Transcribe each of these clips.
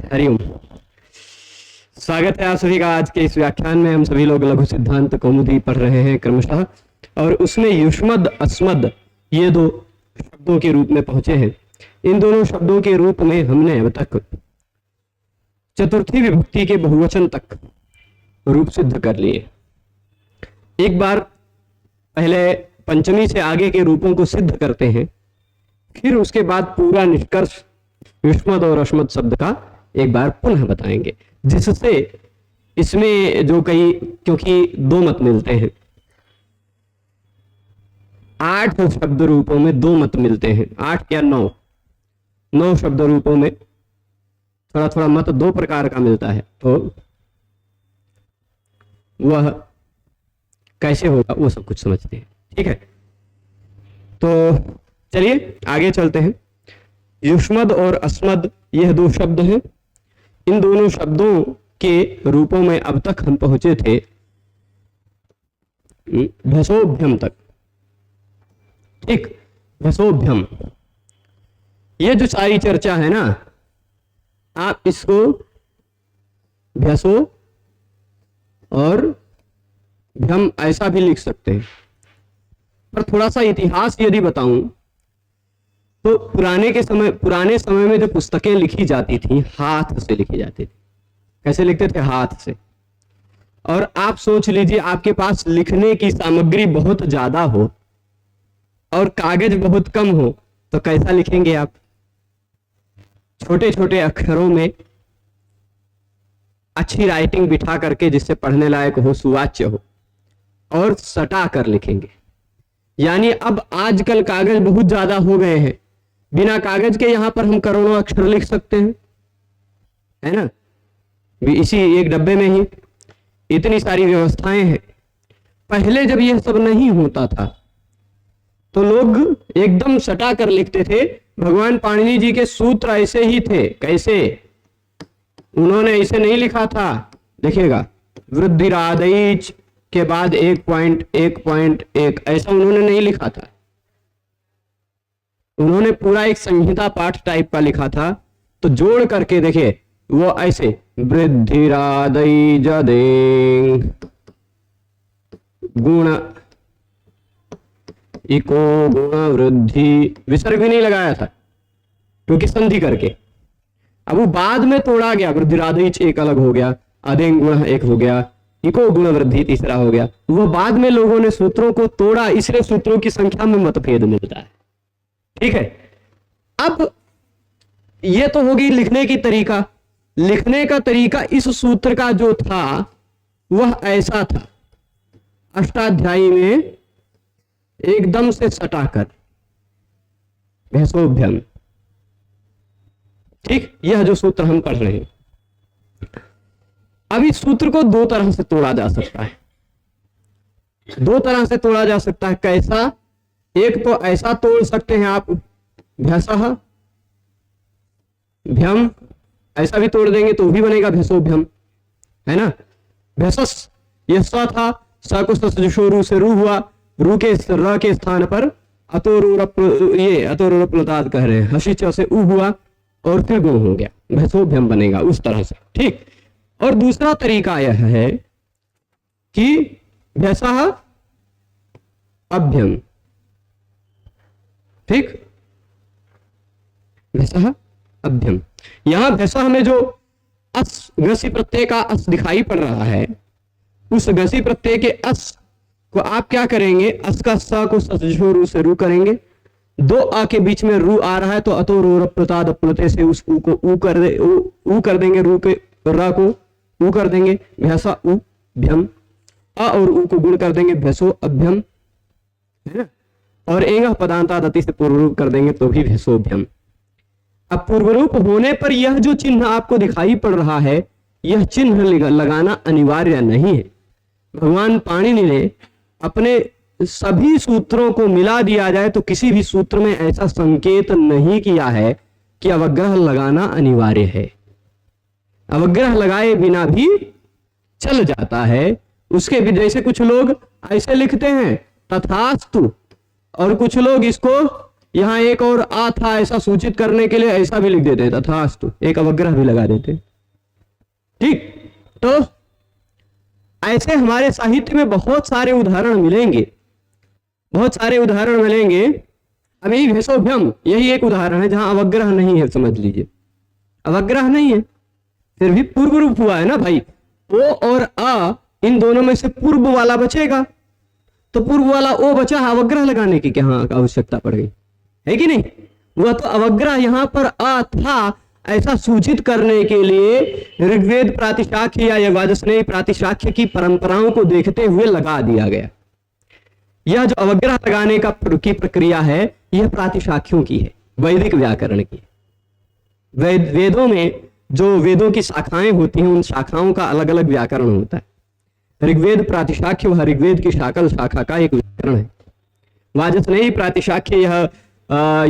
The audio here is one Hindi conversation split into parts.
हरिओम। स्वागत है आप सभी का। आज के इस व्याख्यान में हम सभी लोग लघु सिद्धांत कौमुदी पढ़ रहे हैं क्रमशः, और उसमें युष्मद अस्मद ये दो शब्दों के रूप में पहुंचे हैं। इन दोनों शब्दों के रूप में हमने अब तक चतुर्थी विभक्ति के बहुवचन तक रूप सिद्ध कर लिए। एक बार पहले पंचमी से आगे के रूपों को सिद्ध करते हैं, फिर उसके बाद पूरा निष्कर्ष युष्मद और अस्मद शब्द का एक बार पुनः बताएंगे, जिससे इसमें जो कई, क्योंकि दो मत मिलते हैं, 8 शब्द रूपों में 2 मत मिलते हैं, 8 या 9 शब्द रूपों में थोड़ा थोड़ा मत 2 प्रकार का मिलता है। तो वह कैसे होगा वो सब कुछ समझते हैं। ठीक है, तो चलिए आगे चलते हैं। युष्मद और अस्मद यह 2 शब्द हैं। इन दोनों शब्दों के रूपों में अब तक हम पहुंचे थे भसोभ्यम तक। ठीक, भसोभ्यम, ये जो सारी चर्चा है ना, आप इसको भसो और भ्यम ऐसा भी लिख सकते हैं। पर थोड़ा सा इतिहास यदि बताऊं तो पुराने समय में जो पुस्तकें लिखी जाती थी, हाथ से लिखी जाती थी। कैसे लिखते थे? हाथ से। और आप सोच लीजिए, आपके पास लिखने की सामग्री बहुत ज्यादा हो और कागज बहुत कम हो, तो कैसा लिखेंगे आप? छोटे छोटे अक्षरों में अच्छी राइटिंग बिठा करके, जिससे पढ़ने लायक हो, सुवाच्य हो, और सटा कर लिखेंगे। यानी अब आजकल कागज बहुत ज्यादा हो गए हैं, बिना कागज के यहां पर हम करोड़ों अक्षर लिख सकते हैं, है ना? इसी एक डब्बे में ही इतनी सारी व्यवस्थाएं हैं। पहले जब यह सब नहीं होता था तो लोग एकदम सटा कर लिखते थे। भगवान पाणिनि जी के सूत्र ऐसे ही थे। कैसे? उन्होंने ऐसे नहीं लिखा था, देखिएगा, वृद्धिरादैच के बाद 1.1.1 ऐसा उन्होंने नहीं लिखा था। उन्होंने पूरा एक संहिता पाठ टाइप का लिखा था। तो जोड़ करके देखिए, वो ऐसे वृद्धिरादै जदें गुण इको गुण वृद्धि, विसर्ग भी नहीं लगाया था क्योंकि संधि करके। अब वो बाद में तोड़ा गया, वृद्धिरादैच एक अलग हो गया, अदें गुण एक हो गया, इको गुण वृद्धि तीसरा हो गया। वो बाद में लोगों ने सूत्रों को तोड़ा, इसलिए सूत्रों की संख्या में मतभेद मिलता है। ठीक है, अब ये तो होगी लिखने की तरीका। लिखने का तरीका इस सूत्र का जो था वह ऐसा था, अष्टाध्यायी में एकदम से सटाकर भसोभ्यम। ठीक, यह जो सूत्र हम पढ़ रहे हैं, अब इस सूत्र को 2 तरह से तोड़ा जा सकता है। 2 तरह से तोड़ा जा सकता है। कैसा? एक तो ऐसा तोड़ सकते हैं आप, भसः भ्यम, ऐसा भी तोड़ देंगे तो भी बनेगा भसोभ्यम, है ना? भसस, यह स था, स को सजशोरु से रू हुआ, रू के र के स्थान पर अतोरुरप्लताद कह रहे हैं, हसी च से उ हुआ और फिर गो हो गया, भसोभ्यम बनेगा उस तरह से। ठीक। और दूसरा तरीका यह है कि भसः अभ्यम। ठीक, भसः अभ्यम। यहां भसः में जो अस घसी प्रत्यय का अस दिखाई पड़ रहा है, उस घसी प्रत्यय के अस को आप क्या करेंगे? अस का स को सजशोरु से रू करेंगे। 2 आ के बीच में रू आ रहा है तो अतोरुरप्लताद प्लते से उस ऊ को ऊ कर देंगे, रू के र को ऊ कर देंगे, भसः उ भ्यम। अ और ऊ को गुण कर देंगे, भसो अभ्यम, है ना? और एंग पदांताद अति से पूर्व रूप कर देंगे तो भी भसोभ्यम। अब पूर्व रूप होने पर यह जो चिन्ह आपको दिखाई पड़ रहा है, यह चिन्ह लगाना अनिवार्य नहीं है। भगवान पाणिनि ने अपने सभी सूत्रों को मिला दिया जाए तो किसी भी सूत्र में ऐसा संकेत नहीं किया है कि अवग्रह लगाना अनिवार्य है। अवग्रह लगाए बिना भी चल जाता है। उसके भी जैसे कुछ लोग ऐसे लिखते हैं तथास्तु, और कुछ लोग इसको यहां एक और आ था ऐसा सूचित करने के लिए ऐसा भी लिख देते तथास्तु, एक अवग्रह भी लगा देते। ठीक, तो ऐसे हमारे साहित्य में बहुत सारे उदाहरण मिलेंगे, बहुत सारे उदाहरण मिलेंगे। अभी भेषोभ्यम यही एक उदाहरण है जहां अवग्रह नहीं है, समझ लीजिए अवग्रह नहीं है, फिर भी पूर्व रूप हुआ है ना भाई। ओ और आ इन दोनों में से पूर्व वाला बचेगा, तो पूर्व वाला ओ बचा, अवग्रह लगाने की क्या आवश्यकता पड़ गई, है कि नहीं? वह तो अवग्रह यहां पर आ था ऐसा सूचित करने के लिए ऋग्वेद प्रातिशाख्य या वाजस्नेयी प्रातिशाख्य की परंपराओं को देखते हुए लगा दिया गया। यह जो अवग्रह लगाने की प्रक्रिया है यह प्रातिशाख्यों की है, वैदिक व्याकरण की। वेदों में जो वेदों की शाखाएं होती हैं उन शाखाओं का अलग अलग व्याकरण होता है। ऋग्वेद प्रातिशाख्य वह ऋग्वेद की शाकल शाखा का एक व्याकरण है। वाजस्नेयी प्रातिशाख्य यह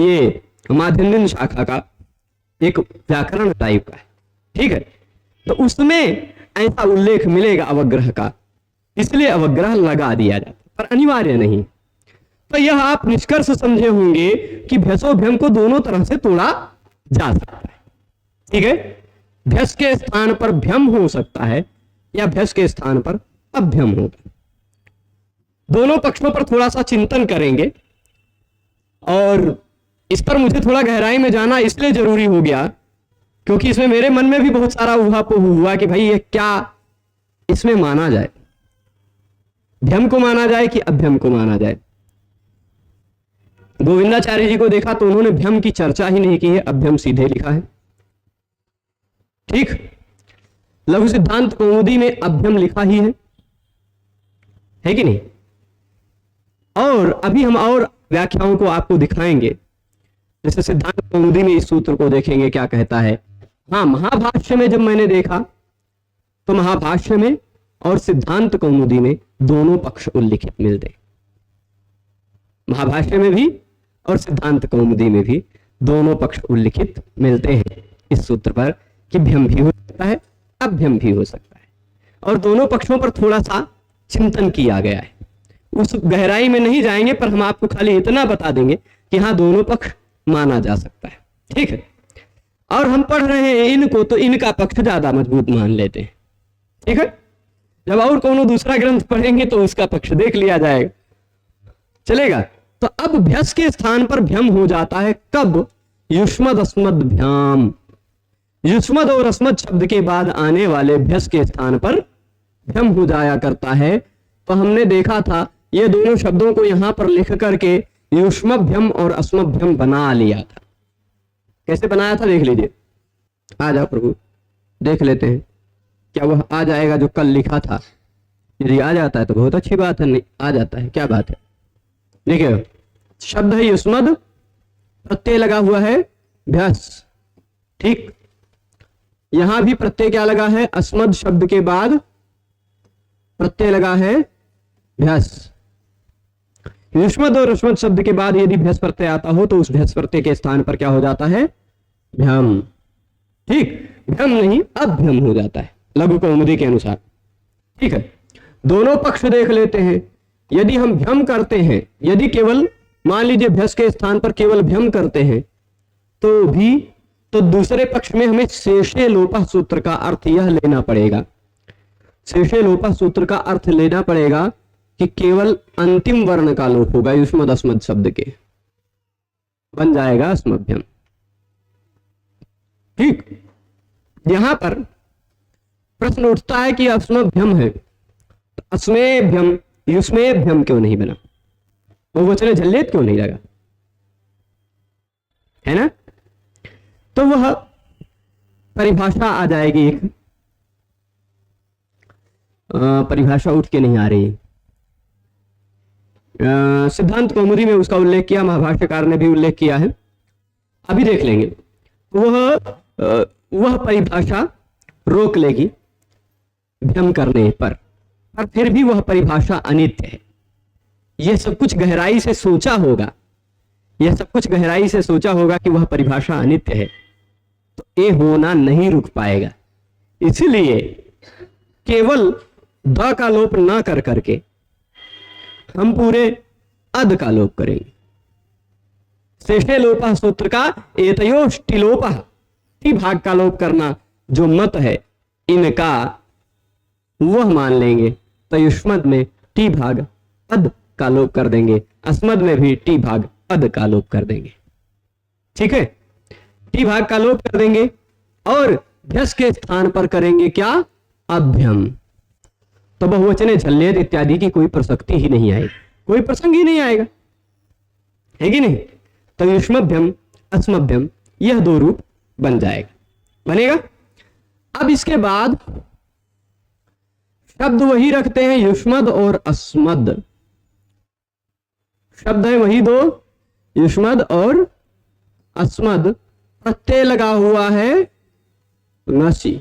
ये माध्यन्दिन शाखा का एक व्याकरण टाइप का है। ठीक है, तो उसमें ऐसा उल्लेख मिलेगा अवग्रह का, इसलिए अवग्रह लगा दिया जाता है, पर अनिवार्य नहीं। तो यह आप निष्कर्ष समझे होंगे कि भेषोभ्यम को दोनों तरह से तोड़ा जा सकता है। ठीक है, भ्यस के स्थान पर भ्यम हो सकता है या भ्यस के स्थान पर अभ्यम होगा। दोनों पक्षों पर थोड़ा सा चिंतन करेंगे, और इस पर मुझे थोड़ा गहराई में जाना इसलिए जरूरी हो गया क्योंकि इसमें मेरे मन में भी बहुत सारा ऊहापोह हुआ कि भाई ये क्या इसमें माना जाए, भ्यम को माना जाए कि अभ्यम को माना जाए। गोविंदाचार्य जी को देखा तो उन्होंने भ्यम की चर्चा ही नहीं की है, अभ्यम सीधे लिखा है। ठीक, लघु सिद्धांत कौमुदी में अभ्यम लिखा ही है कि नहीं? और अभी हम और व्याख्याओं को आपको दिखाएंगे, जैसे सिद्धांत कौमुदी में इस सूत्र को देखेंगे क्या कहता है। हाँ, महाभाष्य में जब मैंने देखा तो महाभाष्य में और सिद्धांत कौमुदी में दोनों पक्ष उल्लिखित मिलते, महाभाष्य में भी और सिद्धांत कौमुदी में भी दोनों पक्ष उल्लिखित मिलते हैं इस सूत्र पर कि भ्यम भी हो सकता है अभ्यम भी हो सकता है, और दोनों पक्षों पर थोड़ा सा चिंतन किया गया है। उस गहराई में नहीं जाएंगे, पर हम आपको खाली इतना बता देंगे कि हाँ दोनों पक्ष माना जा सकता है। ठीक है, और हम पढ़ रहे हैं इनको तो इनका पक्ष ज्यादा मजबूत मान लेते हैं। ठीक है, जब और कोनो दूसरा ग्रंथ पढ़ेंगे तो उसका पक्ष देख लिया जाएगा, चलेगा। तो अब भ्यस के स्थान पर भ्यम हो जाता है कब? युष्मद अस्मद भ्याम, युष्मद और अस्मद शब्द के बाद आने वाले भ्यस के स्थान पर भ्यम हो जाया करता है। तो हमने देखा था ये दोनों शब्दों को यहां पर लिख करके युष्मभ्यम और अस्मभ्यम बना लिया था। कैसे बनाया था देख लीजिए, आ जाओ प्रभु देख लेते हैं क्या वह आ जाएगा जो कल लिखा था। यदि आ जाता है तो बहुत अच्छी बात है, नहीं आ जाता है क्या बात है। देखिए शब्द है युष्मद, प्रत्यय लगा हुआ है भ्यस। ठीक, यहां भी प्रत्यय क्या लगा है? अस्मद शब्द के बाद प्रत्यय लगा है भ्यस। युष्मद और अस्मद शब्द के बाद यदि भ्यस प्रत्यय आता हो तो उस भ्यस प्रत्यय के स्थान पर क्या हो जाता है? भ्यम। ठीक, भ्यम नहीं अभ्यम हो जाता है लघु कौमुदी के अनुसार। ठीक है, दोनों पक्ष देख लेते हैं। यदि हम भ्यम करते हैं, यदि केवल मान लीजिए भ्यस के स्थान पर केवल भ्यम करते हैं तो भी, तो दूसरे पक्ष में हमें शेषे लोपः सूत्र का अर्थ यह लेना पड़ेगा। शेषे लोपः सूत्र का अर्थ लेना पड़ेगा कि केवल अंतिम वर्ण का लोप होगा युष्मद अस्मद शब्द के, बन जाएगा अस्मभ्यम। ठीक, यहां पर प्रश्न उठता है कि अस्मभ्यम है तो अस्मेभ्यम युष्मेभ्यम क्यों नहीं बना? वो वचने झल्लेत क्यों नहीं लगा? है ना? तो वह परिभाषा आ जाएगी, एक परिभाषा उठ के नहीं आ रही। सिद्धांत कौमुदी में उसका उल्लेख किया, महाभाष्यकार ने भी उल्लेख किया है, अभी देख लेंगे। वह परिभाषा रोक लेगी भ्रम करने पर फिर भी वह परिभाषा अनित्य है। यह सब कुछ गहराई से सोचा होगा, यह सब कुछ गहराई से सोचा होगा कि वह परिभाषा अनित्य है, तो ये होना नहीं रुक पाएगा। इसलिए केवल द का लोप ना कर करके हम पूरे अद का लोप करेंगे। शेषे लोप सूत्र का एतयोष्टि लोप, टी भाग का लोप करना जो मत है इनका वह मान लेंगे। तो युष्मद में टी भाग अद का लोप कर देंगे, अस्मद में भी टी भाग अद का लोप कर देंगे। ठीक है, टी भाग का लोप कर देंगे और भ्यस के स्थान पर करेंगे क्या, अभ्यम। तो बहुवचने झल्लेद इत्यादि की कोई प्रसक्ति ही नहीं आएगी, कोई प्रसंग ही नहीं आएगा, है कि नहीं। तो युष्मभ्यम अस्मभ्यम यह दो रूप बन जाएगा, बनेगा। अब इसके बाद शब्द वही रखते हैं युष्मद और अस्मद, शब्द है वही दो, युष्मद और अस्मद, प्रत्यय लगा हुआ है नसी।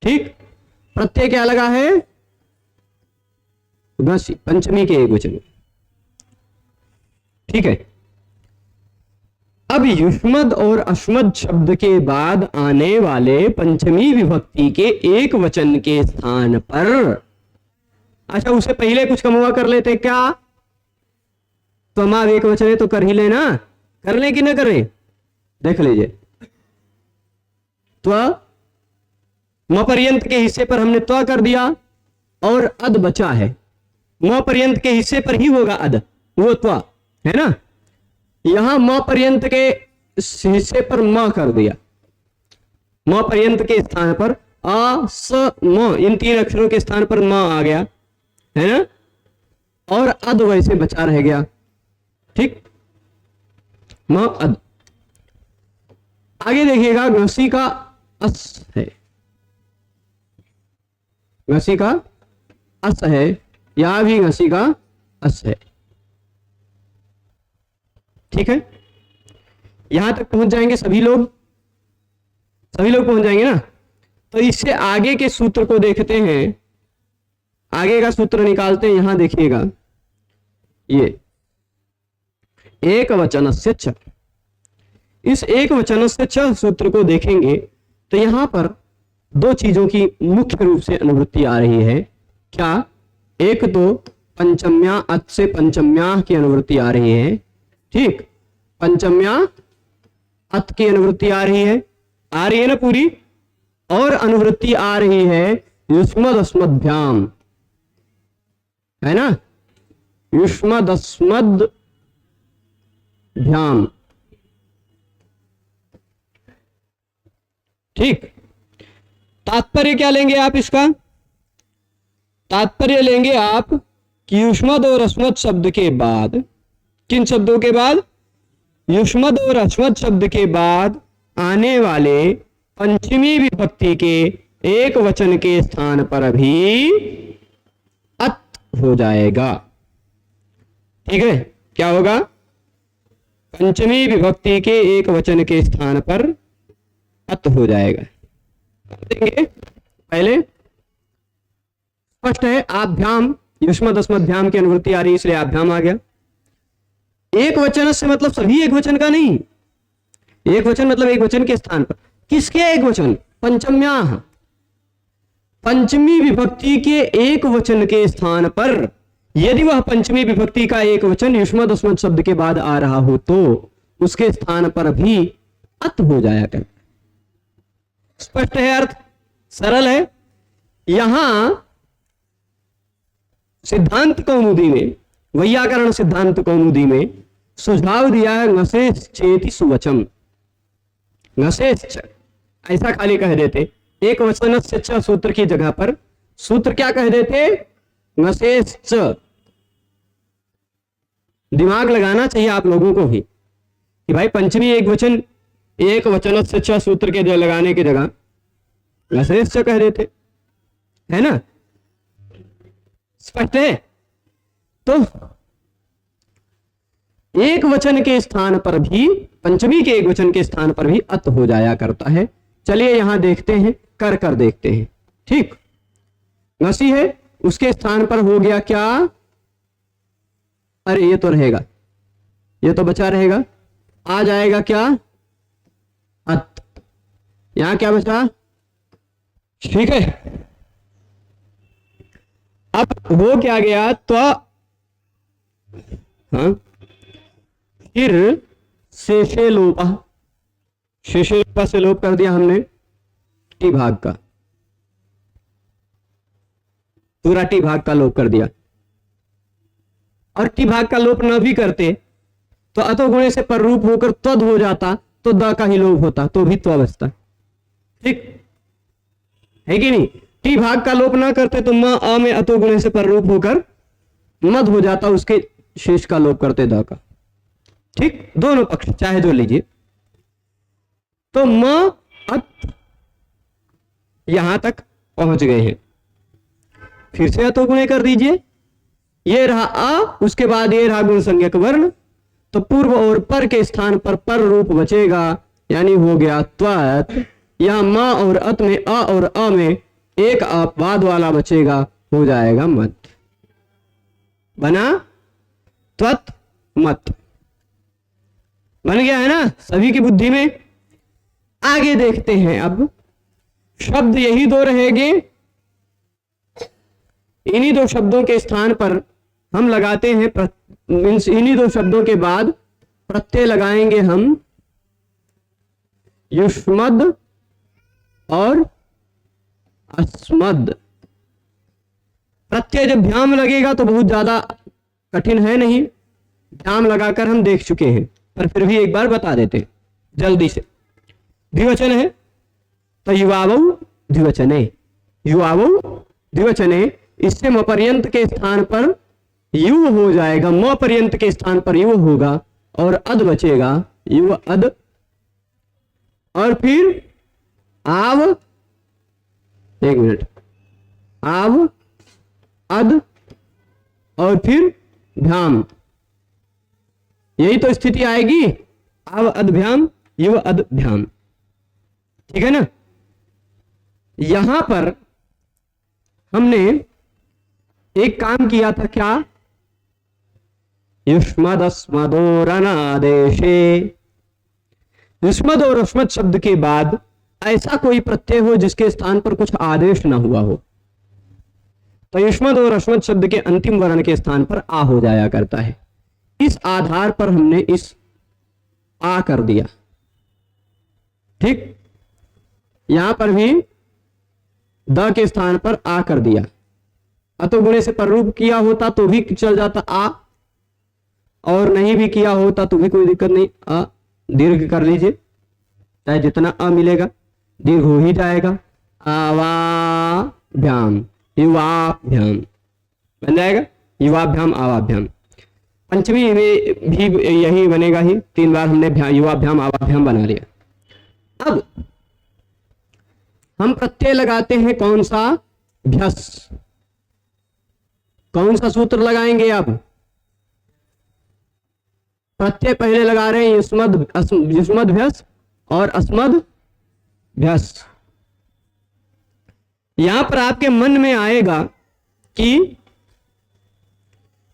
ठीक, प्रत्यय क्या लगा है, नसी, पंचमी के एक वचन। ठीक है, अब युष्मद और अस्मद शब्द के बाद आने वाले पंचमी विभक्ति के एक वचन के स्थान पर, अच्छा उससे पहले कुछ कम हुआ कर लेते क्या, तो हम एक वचन है तो कर ही लेना, कर ले कि ना करें, देख लीजिए। त्व म पर्यंत के हिस्से पर हमने त्व कर दिया और अद बचा है, म पर्यंत के हिस्से पर ही होगा अद, वो त्व है ना। यहां म पर्यंत के हिस्से पर म कर दिया, म पर्यंत के स्थान पर अ स म, इन तीन अक्षरों के स्थान पर म आ गया है ना, और अद वैसे बचा रह गया। ठीक, म अद। आगे देखिएगा, घसी का अस है, घसी का अस है, यहां भी घसी का अस है। ठीक है, यहां तक पहुंच जाएंगे सभी लोग, सभी लोग पहुंच जाएंगे ना। तो इससे आगे के सूत्र को देखते हैं, आगे का सूत्र निकालते हैं। यहां देखिएगा, ये एक वचन से च, इस एक वचन से च सूत्र को देखेंगे तो यहां पर दो चीजों की मुख्य रूप से अनुवृत्ति आ रही है। क्या, एक तो पंचम्या अत से पंचम्या की अनुवृत्ति आ रही है। ठीक, पंचम्या अत की अनुवृत्ति आ रही है ना पूरी, और अनुवृत्ति आ रही है युष्मद अस्मद्भ्याम, है ना, युष्मद अस्मद भ्याम। ठीक, तात्पर्य क्या लेंगे आप इसका, तात्पर्य लेंगे आप कि युष्मद और अस्मद शब्द के बाद, किन शब्दों के बाद, युष्मद और अस्मद शब्द के बाद आने वाले पंचमी विभक्ति के एक वचन के स्थान पर भी अत हो जाएगा। ठीक है, क्या होगा, पंचमी विभक्ति के एक वचन के स्थान पर अत हो जाएगा। देंगे पहले, स्पष्ट है, आभ्याम, युष्मद अस्मद भ्याम की अनुवृत्ति आ रही है इसलिए आभ्याम आ गया। एक वचन से मतलब सभी एक वचन का नहीं, एक वचन मतलब एक वचन के स्थान पर, किसके एक वचन, पंचम्या, पंचमी विभक्ति के एक वचन के स्थान पर यदि वह पंचमी विभक्ति का एक वचन युष्मद अस्मद शब्द के बाद आ रहा हो तो उसके स्थान पर भी अत हो जाया कर। स्पष्ट है, अर्थ सरल है। यहां सिद्धांत कौमुदी में, वैयाकरण सिद्धांत कौमुदी में सुझाव दिया है नशेष चेति सुवचम, नशेष, ऐसा खाली कह देते, एक वचन से च सूत्र की जगह पर सूत्र क्या कह देते, नशेष च। दिमाग लगाना चाहिए आप लोगों को भी कि भाई पंचमी एक वचन, एक वचन से च सूत्र के लगाने की जगह नशेष च कह देते, है ना। स्पष्ट है, तो एक वचन के स्थान पर भी, पंचमी के एक वचन के स्थान पर भी अत हो जाया करता है। चलिए यहां देखते हैं, कर देखते हैं। ठीक, नसी है, उसके स्थान पर हो गया क्या, अरे ये तो रहेगा, ये तो बचा रहेगा, आ जाएगा क्या, अत। यहां क्या बचा, ठीक है। अब हो क्या गया, तो हाँ फिर शेषे लोप, शेषे लोप से लोप कर दिया हमने टी भाग का, पूरा टी भाग का लोप कर दिया। और टी भाग का लोप न भी करते तो अतो गुणे से पर रूप होकर त्वद हो जाता, तो द का ही लोप होता, तो भी त्व बचता। ठीक है कि नहीं? टी भाग का लोप ना करते तो म अ में अतो गुणे से पर रूप होकर मद हो जाता, उसके शेष का लोप करते द का। ठीक, दोनों पक्ष चाहे जो लीजिए। तो म अत यहां तक पहुंच गए हैं, फिर से अतो गुणे कर दीजिए। ये रहा अ, उसके बाद ये रहा गुण संज्ञक वर्ण, तो पूर्व और पर के स्थान पर रूप बचेगा, यानी हो गया त्वत। यहां म और अत में अ और अ में एक बाद वाला बचेगा, हो जाएगा मत। बना त्वत मत, बन गया है ना सभी की बुद्धि में। आगे देखते हैं, अब शब्द यही दो रहेंगे। इन्हीं दो शब्दों के स्थान पर हम लगाते हैं इन्हीं दो शब्दों के बाद प्रत्यय लगाएंगे हम युष्मद और अस्मद। प्रत्यय जब भ्याम लगेगा तो बहुत ज्यादा कठिन है नहीं, भ्याम लगाकर हम देख चुके हैं, पर फिर भी एक बार बता देते जल्दी से। द्विवचन है तो युवावौ द्विवचने, युवावौ द्विवचने, इससे म पर्यंत के स्थान पर यु हो जाएगा, म पर्यंत के स्थान पर यु होगा और अद बचेगा, यु अद। और फिर आव, एक मिनट, आव अद और फिर भ्याम, यही तो स्थिति आएगी, आव अद भ्याम, यु अद भ्याम। ठीक है ना? यहां पर हमने एक काम किया था, क्या? युष्मद अस्मदोरनादेशे, युष्मद और अस्मद शब्द के बाद ऐसा कोई प्रत्यय हो जिसके स्थान पर कुछ आदेश ना हुआ हो, तो युष्मद और अस्मद शब्द के अंतिम वर्ण के स्थान पर आ हो जाया करता है। इस आधार पर हमने इस आ कर दिया। ठीक, यहां पर भी द के स्थान पर आ कर दिया। अतो गुणे से पररूप किया होता तो भी चल जाता आ, और नहीं भी किया होता तो भी कोई दिक्कत नहीं, आ दीर्घ कर लीजिए, चाहे जितना आ मिलेगा दीर्घ हो ही जाएगा। आवाभ्याम, युवाभ्याम बन जाएगा, युवाभ्याम आवाभ्याम। पंचमी में भी यही बनेगा ही, 3 बार हमने युवाभ्याम आवाभ्याम बना लिया। अब हम प्रत्यय लगाते हैं कौन सा? भ्यस। कौन सा सूत्र लगाएंगे? अब प्रत्यय पहले लगा रहे हैं युष्मद भ्यस और अस्मद भ्यस। यहां पर आपके मन में आएगा कि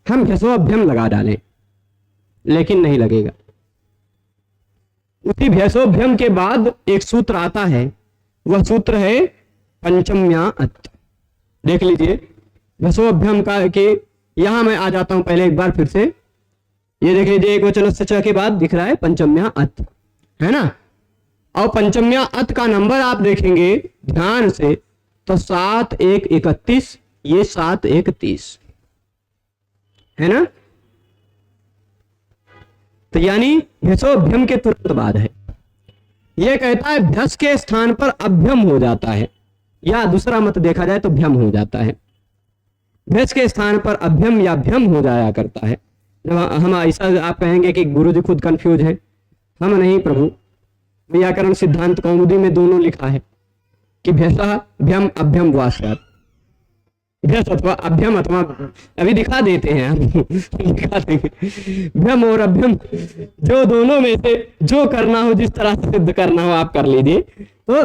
हम भ्यसोभ्यम लगा डालें, लेकिन नहीं लगेगा। उसी भ्यसोभ्यम के बाद एक सूत्र आता है, वह सूत्र है पंचम्या अत। देख लीजिए भ्यसोभ्यम का के, यहां मैं आ जाता हूं पहले एक बार फिर से। ये देख लीजिए, एक वचन से च के बाद दिख रहा है पंचम्या अत, है ना? और पंचम्या अत का नंबर आप देखेंगे ध्यान से तो 7 1 31, ये 7 1 30, है ना? तो यानी भ्यसोभ्यम के तुरंत बाद है। यह कहता है भ्यस के स्थान पर अभ्यम हो जाता है, या दूसरा मत देखा जाए तो भ्यम हो जाता है। भ्यस के स्थान पर अभ्यम या भ्यम हो जाया करता है। जब हम ऐसा आप कहेंगे कि गुरुजी खुद कंफ्यूज है, हम नहीं प्रभु, व्याकरण सिद्धांत कौमुदी में दोनों लिखा है कि भ्यसा भ्यम अभ्यम वास्यात्, भ्यस अथवा अभ्यम अथवा, अभी दिखा देते हैं हम दिखा देंगे। भ्यम और अभ्यम, जो दोनों में से जो करना हो, जिस तरह से सिद्ध करना हो आप कर लीजिए। तो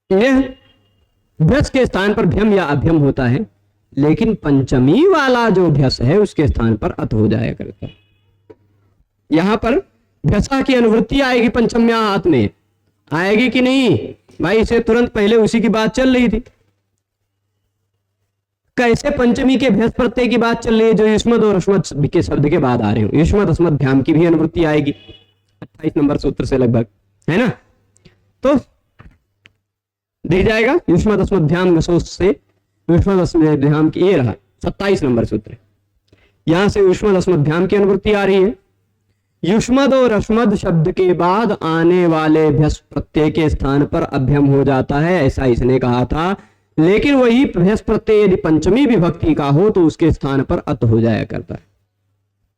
यह भ्यस के स्थान पर भ्यम या अभ्यम होता है, लेकिन पंचमी वाला जो भ्यस है उसके स्थान पर अत हो जाया करता है। यहां पर भ्यसा की अनुवृत्ति आएगी पंचम्या अत में, आएगी कि नहीं भाई? इसे तुरंत पहले उसी की बात चल रही थी। कैसे पंचमी के भ्यस प्रत्यय की बात चल रही है जो युष्मद और अस्मद के शब्द के बाद आ रहे हो। युष्मद अस्मद भ्याम की भी अनुवृत्ति आएगी 28 नंबर सूत्र से लगभग, है ना। तो दिख जाएगा युष्मद अस्मद भ्याम घसोस से युष्मद अस्मद भ्याम की, ये रहा 27 नंबर सूत्र। यहां से युष्मद अस्मद भ्याम की अनुवृत्ति आ रही है। युष्मद और अस्मद शब्द के बाद आने वाले भ्यस प्रत्यय के स्थान पर अभ्यम हो जाता है, ऐसा इसने कहा था। लेकिन वही भ्यस प्रत्यय यदि पंचमी विभक्ति का हो तो उसके स्थान पर अत हो जाया करता है।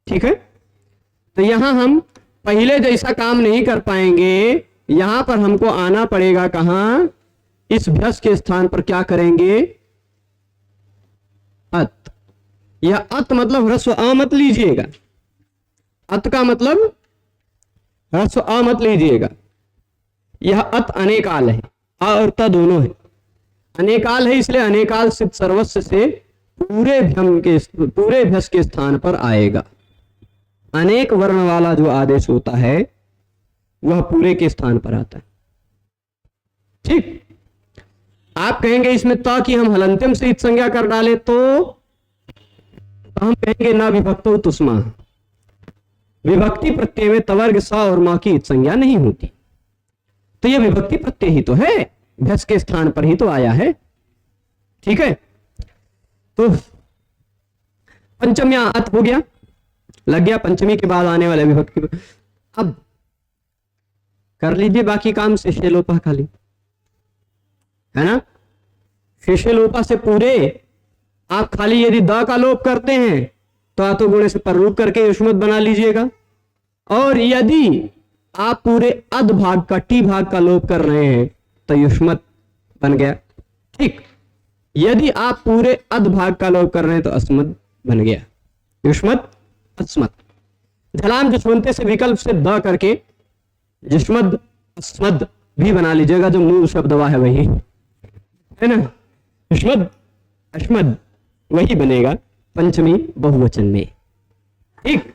ठीक है, तो यहां हम पहले जैसा काम नहीं कर पाएंगे, यहां पर हमको आना पड़ेगा कहां, इस भ्यस के स्थान पर क्या करेंगे, अत। यह अत मतलब ह्रस्व अ मत लीजिएगा, अत का मतलब ह्रस्व अ मत लीजिएगा। यह अत अनेकाल है, अ और त दोनों है, अनेकाल है, इसलिए अनेकाल सिद्ध सर्वस्व से पूरे भ्यस के स्थान पर आएगा। अनेक वर्ण वाला जो आदेश होता है वह पूरे के स्थान पर आता है। ठीक, आप कहेंगे इसमें त की हम हलंत्यम से इत संज्ञा कर डाले तो हम कहेंगे ना विभक्तो तुस्मा, विभक्ति प्रत्यय में तवर्ग सा और मां की इत संज्ञा नहीं होती, तो यह विभक्ति प्रत्यय ही तो है, भ्यस के स्थान पर ही तो आया है। ठीक है, तो पंचम्या अत हो गया, लग गया पंचमी के बाद आने वाले विभक्ति। अब कर लीजिए बाकी काम शेषे लोपा खाली, है ना। शेषे लोपा से पूरे आप खाली यदि द का लोप करते हैं तो आतो गुणे से पररूप करके युष्मत बना लीजिएगा, और यदि आप पूरे अध भाग का टी भाग का लोप कर रहे हैं तो युष्मत बन गया। ठीक, यदि आप पूरे अध भाग का लोप कर रहे हैं तो अस्मद बन गया, युष्मत अस्मद। झलाम जसवंते से विकल्प से द करके युष्मद अस्मद भी बना लीजिएगा, जो मूल शब्द हुआ है वही है ना, युष्मद अस्मद वही बनेगा पंचमी बहुवचन में। ठीक,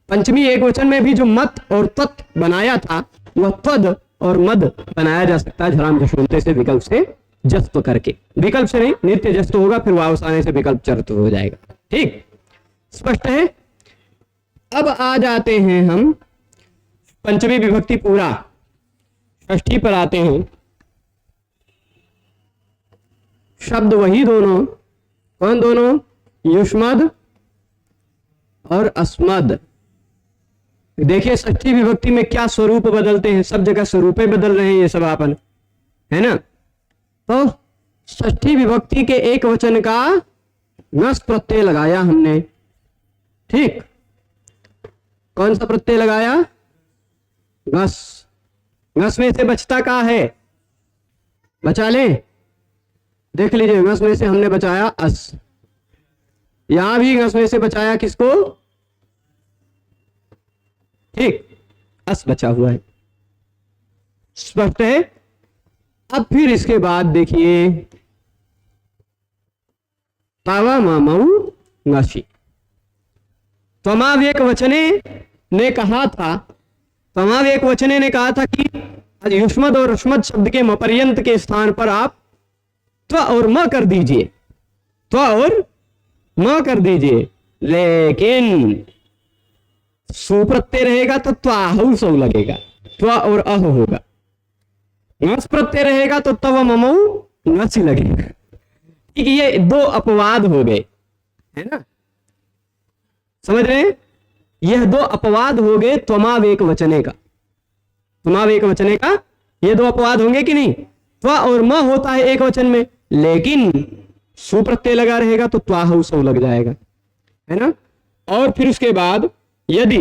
पंचमी एक वचन में भी जो मत और तत् बनाया था वह तद और मद बनाया जा सकता है झलाम जसवंते से विकल्प से जस्त करके, विकल्प से नहीं नित्य जस्त होगा, फिर वापस आने से विकल्प चरित हो जाएगा। ठीक, स्पष्ट है। अब आ जाते हैं हम पंचमी विभक्ति पूरा षष्ठी पर आते हैं। शब्द वही दोनों, कौन दोनों, युष्मद और अस्मद। देखिए षष्ठी विभक्ति में क्या स्वरूप बदलते हैं, सब जगह स्वरूपे बदल रहे हैं ये सब आपन, है ना। तो षष्ठी विभक्ति के एक वचन का नस प्रत्यय लगाया हमने। ठीक, कौन सा प्रत्यय लगाया, गस। गस में से बचता का है, बचा लें, देख लीजिए, गस में से हमने बचाया अस, यहां भी गस में से बचाया किसको, ठीक, अस बचा हुआ है, स्पष्ट है। अब फिर इसके बाद देखिए तावा मामऊ नशी, त्वमावेक वचने ने कहा था, त्वमावेक वचने ने कहा था कि युष्मद और अस्मद शब्द के मपर्यंत के स्थान पर आप त्व और म कर दीजिए, त्व और म कर दीजिए, लेकिन सुप्रत्यय रहेगा तो त्वाहु सौ लगेगा, त्व और अह होगा, नस प्रत्यय रहेगा तो तव ममऊ नस ही लगेगा। ठीक, ये दो अपवाद हो गए, है ना, समझ रहे हैं, यह दो अपवाद हो गए त्वमावेक वचने का, त्वमावेक वचने का ये दो अपवाद होंगे कि नहीं। त्व और म होता है एक वचन में, लेकिन सुप्रत्यय लगा रहेगा तो त्वाहु सौ लग जाएगा, है ना। और फिर उसके बाद यदि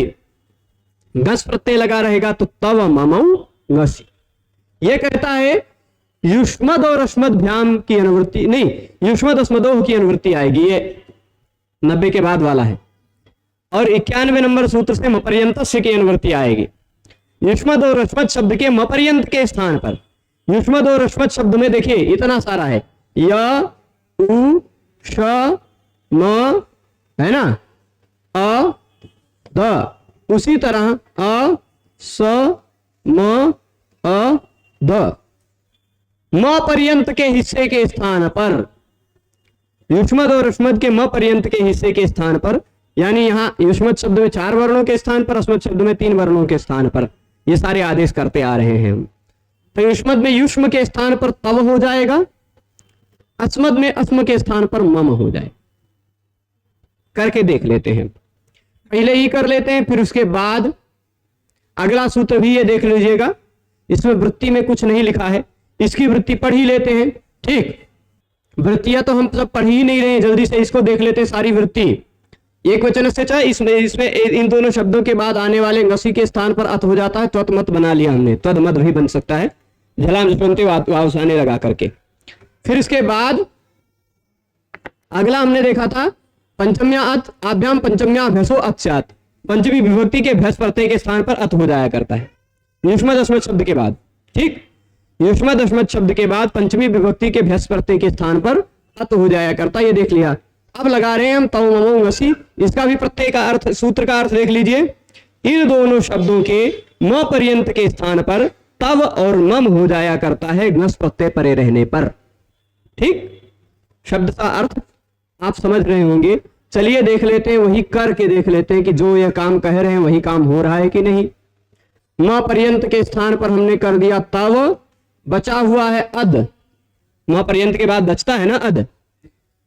गस प्रत्यय लगा रहेगा तो तव ममऊ गसी। ये कहता है युष्मद और अस्मद भ्याम की अनुवृत्ति नहीं, युष्मद अस्मदोह की अनुवृत्ति आएगी, ये 90 के बाद वाला है, और 91 नंबर सूत्र से मपर्यंतस्य की अनुवृत्ति आएगी। युष्मद और अस्मद शब्द के मपर्यंत के स्थान पर, युष्मद और अस्मद शब्द में देखिए इतना सारा है, य उ श म, है ना, अ द, उसी तरह अ स म अ द, म पर्यंत के हिस्से के स्थान पर युष्मद और अस्मद के म पर्यंत के हिस्से के स्थान पर, यानी यहाँ युष्मद शब्द में 4 वर्णों के स्थान पर, अस्मद शब्द में 3 वर्णों के स्थान पर ये सारे आदेश करते आ रहे हैं हम। तो युष्मद में युष्म के स्थान पर तव हो जाएगा, अस्मद में अस्म के स्थान पर मम हो जाए। करके देख लेते हैं, पहले ही कर लेते हैं, फिर उसके बाद अगला सूत्र भी ये देख लीजिएगा। इसमें वृत्ति में कुछ नहीं लिखा है, इसकी वृत्ति पढ़ ही लेते हैं। ठीक, वृत्तियां तो हम सब पढ़ ही नहीं रहे हैं, जल्दी से इसको देख लेते हैं। सारी वृत्ति एक वचन से चाहे इसमें इन दोनों शब्दों के बाद आने वाले ngसी के स्थान पर अत हो जाता है। त्वत मत बना लिया हमने, त्वद मत भी बन सकता है, झलाम जपंते वावसाने लगा करके। फिर इसके बाद अगला हमने देखा था पंचम्या अत आभ्याम पंचम्या भैसो अत्स्यात्, पंचमी विभक्ति के भैस प्रत्यय के स्थान पर अत हो जाया करता है युष्मद अस्मद शब्द के बाद। ठीक, युष्मद अस्मद शब्द के बाद पंचमी विभक्ति के भैस प्रत्यय के स्थान पर अत हो जाया करता, ये देख लिया। अब लगा रहे हैं हम तव ममो ngसी, इसका भी प्रत्यय का अर्थ, सूत्र का अर्थ देख लीजिए। इन दोनों शब्दों के म पर्यंत के स्थान पर तव और मम हो जाया करता है ngस प्रत्यय परे रहने पर। ठीक, शब्द का अर्थ आप समझ रहे होंगे। चलिए देख लेते हैं, वही करके देख लेते हैं कि जो यह काम कह रहे हैं वही काम हो रहा है कि नहीं। म पर्यंत के स्थान पर हमने कर दिया तव, बचा हुआ है अद, म पर्यंत के बाद बचता है ना अद,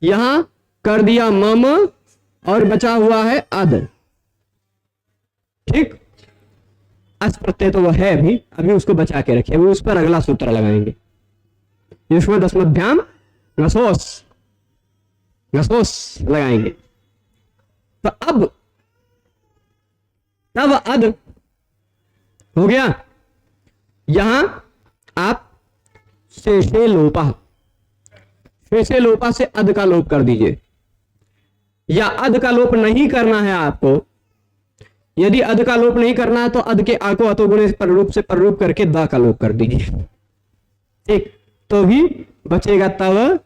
यहां कर दिया मम और बचा हुआ है अद। ठीक, अस प्रत्यय तो वह है अभी उसको बचा के रखिए, वो उस पर अगला सूत्र लगाएंगे। युष्मद अस्मभ्याम ngसोस, ngसोस लगाएंगे। तो अब तब अद हो गया, यहां आप शेषे लोपा, शेषे लोपा से अद का लोप कर दीजिए, या अद का लोप नहीं करना है आपको। यदि अद का लोप नहीं करना है तो अद के आ को अतोगुणे पररूप से पररूप करके द का लोप कर दीजिए। ठीक, तो भी बचेगा तव,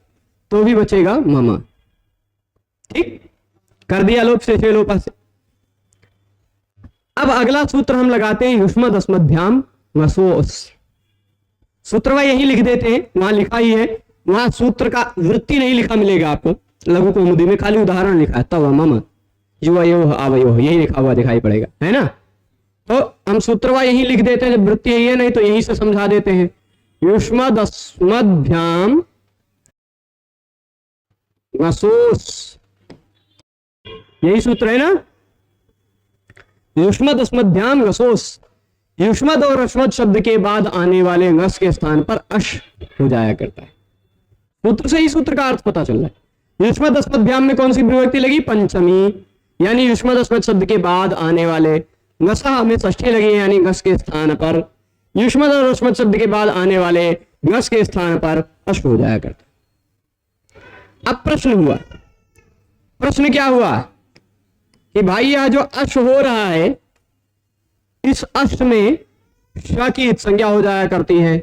तो भी बचेगा मम। ठीक, कर दिया लोप शेषे लोपा से। अब अगला सूत्र हम लगाते हैं युष्मद अस्मभ्याम ngसोस। सूत्र वह यही लिख देते हैं, वहां लिखा ही है, वहां सूत्र का वृत्ति नहीं लिखा मिलेगा आपको। लघु कौमुदी में खाली उदाहरण लिखा है, तव मम युवयो आवयो, यही लिखा हुआ दिखाई पड़ेगा, है ना। तो हम सूत्रवा यही लिख देते हैं, जब वृत्ति यही है, नहीं तो यहीं से समझा देते हैं। युष्मद अस्मभ्याम ngसोस, यही सूत्र है ना, युष्मद अस्मभ्याम ngसोस। युष्मद और अस्मद शब्द के बाद आने वाले ngस के स्थान पर अश हो जाया करता है। सूत्र से ही सूत्र का अर्थ पता चल रहा है। युष्मद अस्मभ्याम में कौन सी विभक्ति लगी? पंचमी, यानी युष्मद अस्मद शब्द के बाद आने वाले ngसा में षष्ठी लगी, यानी ngस के स्थान पर युष्मद और अस्मद शब्द के बाद आने वाले ngस के स्थान पर अश हो जाया करता है। अब प्रश्न हुआ, प्रश्न क्या हुआ कि भाई यह जो अश हो रहा है, इस अश में श की इत संज्ञा हो जाया करती है।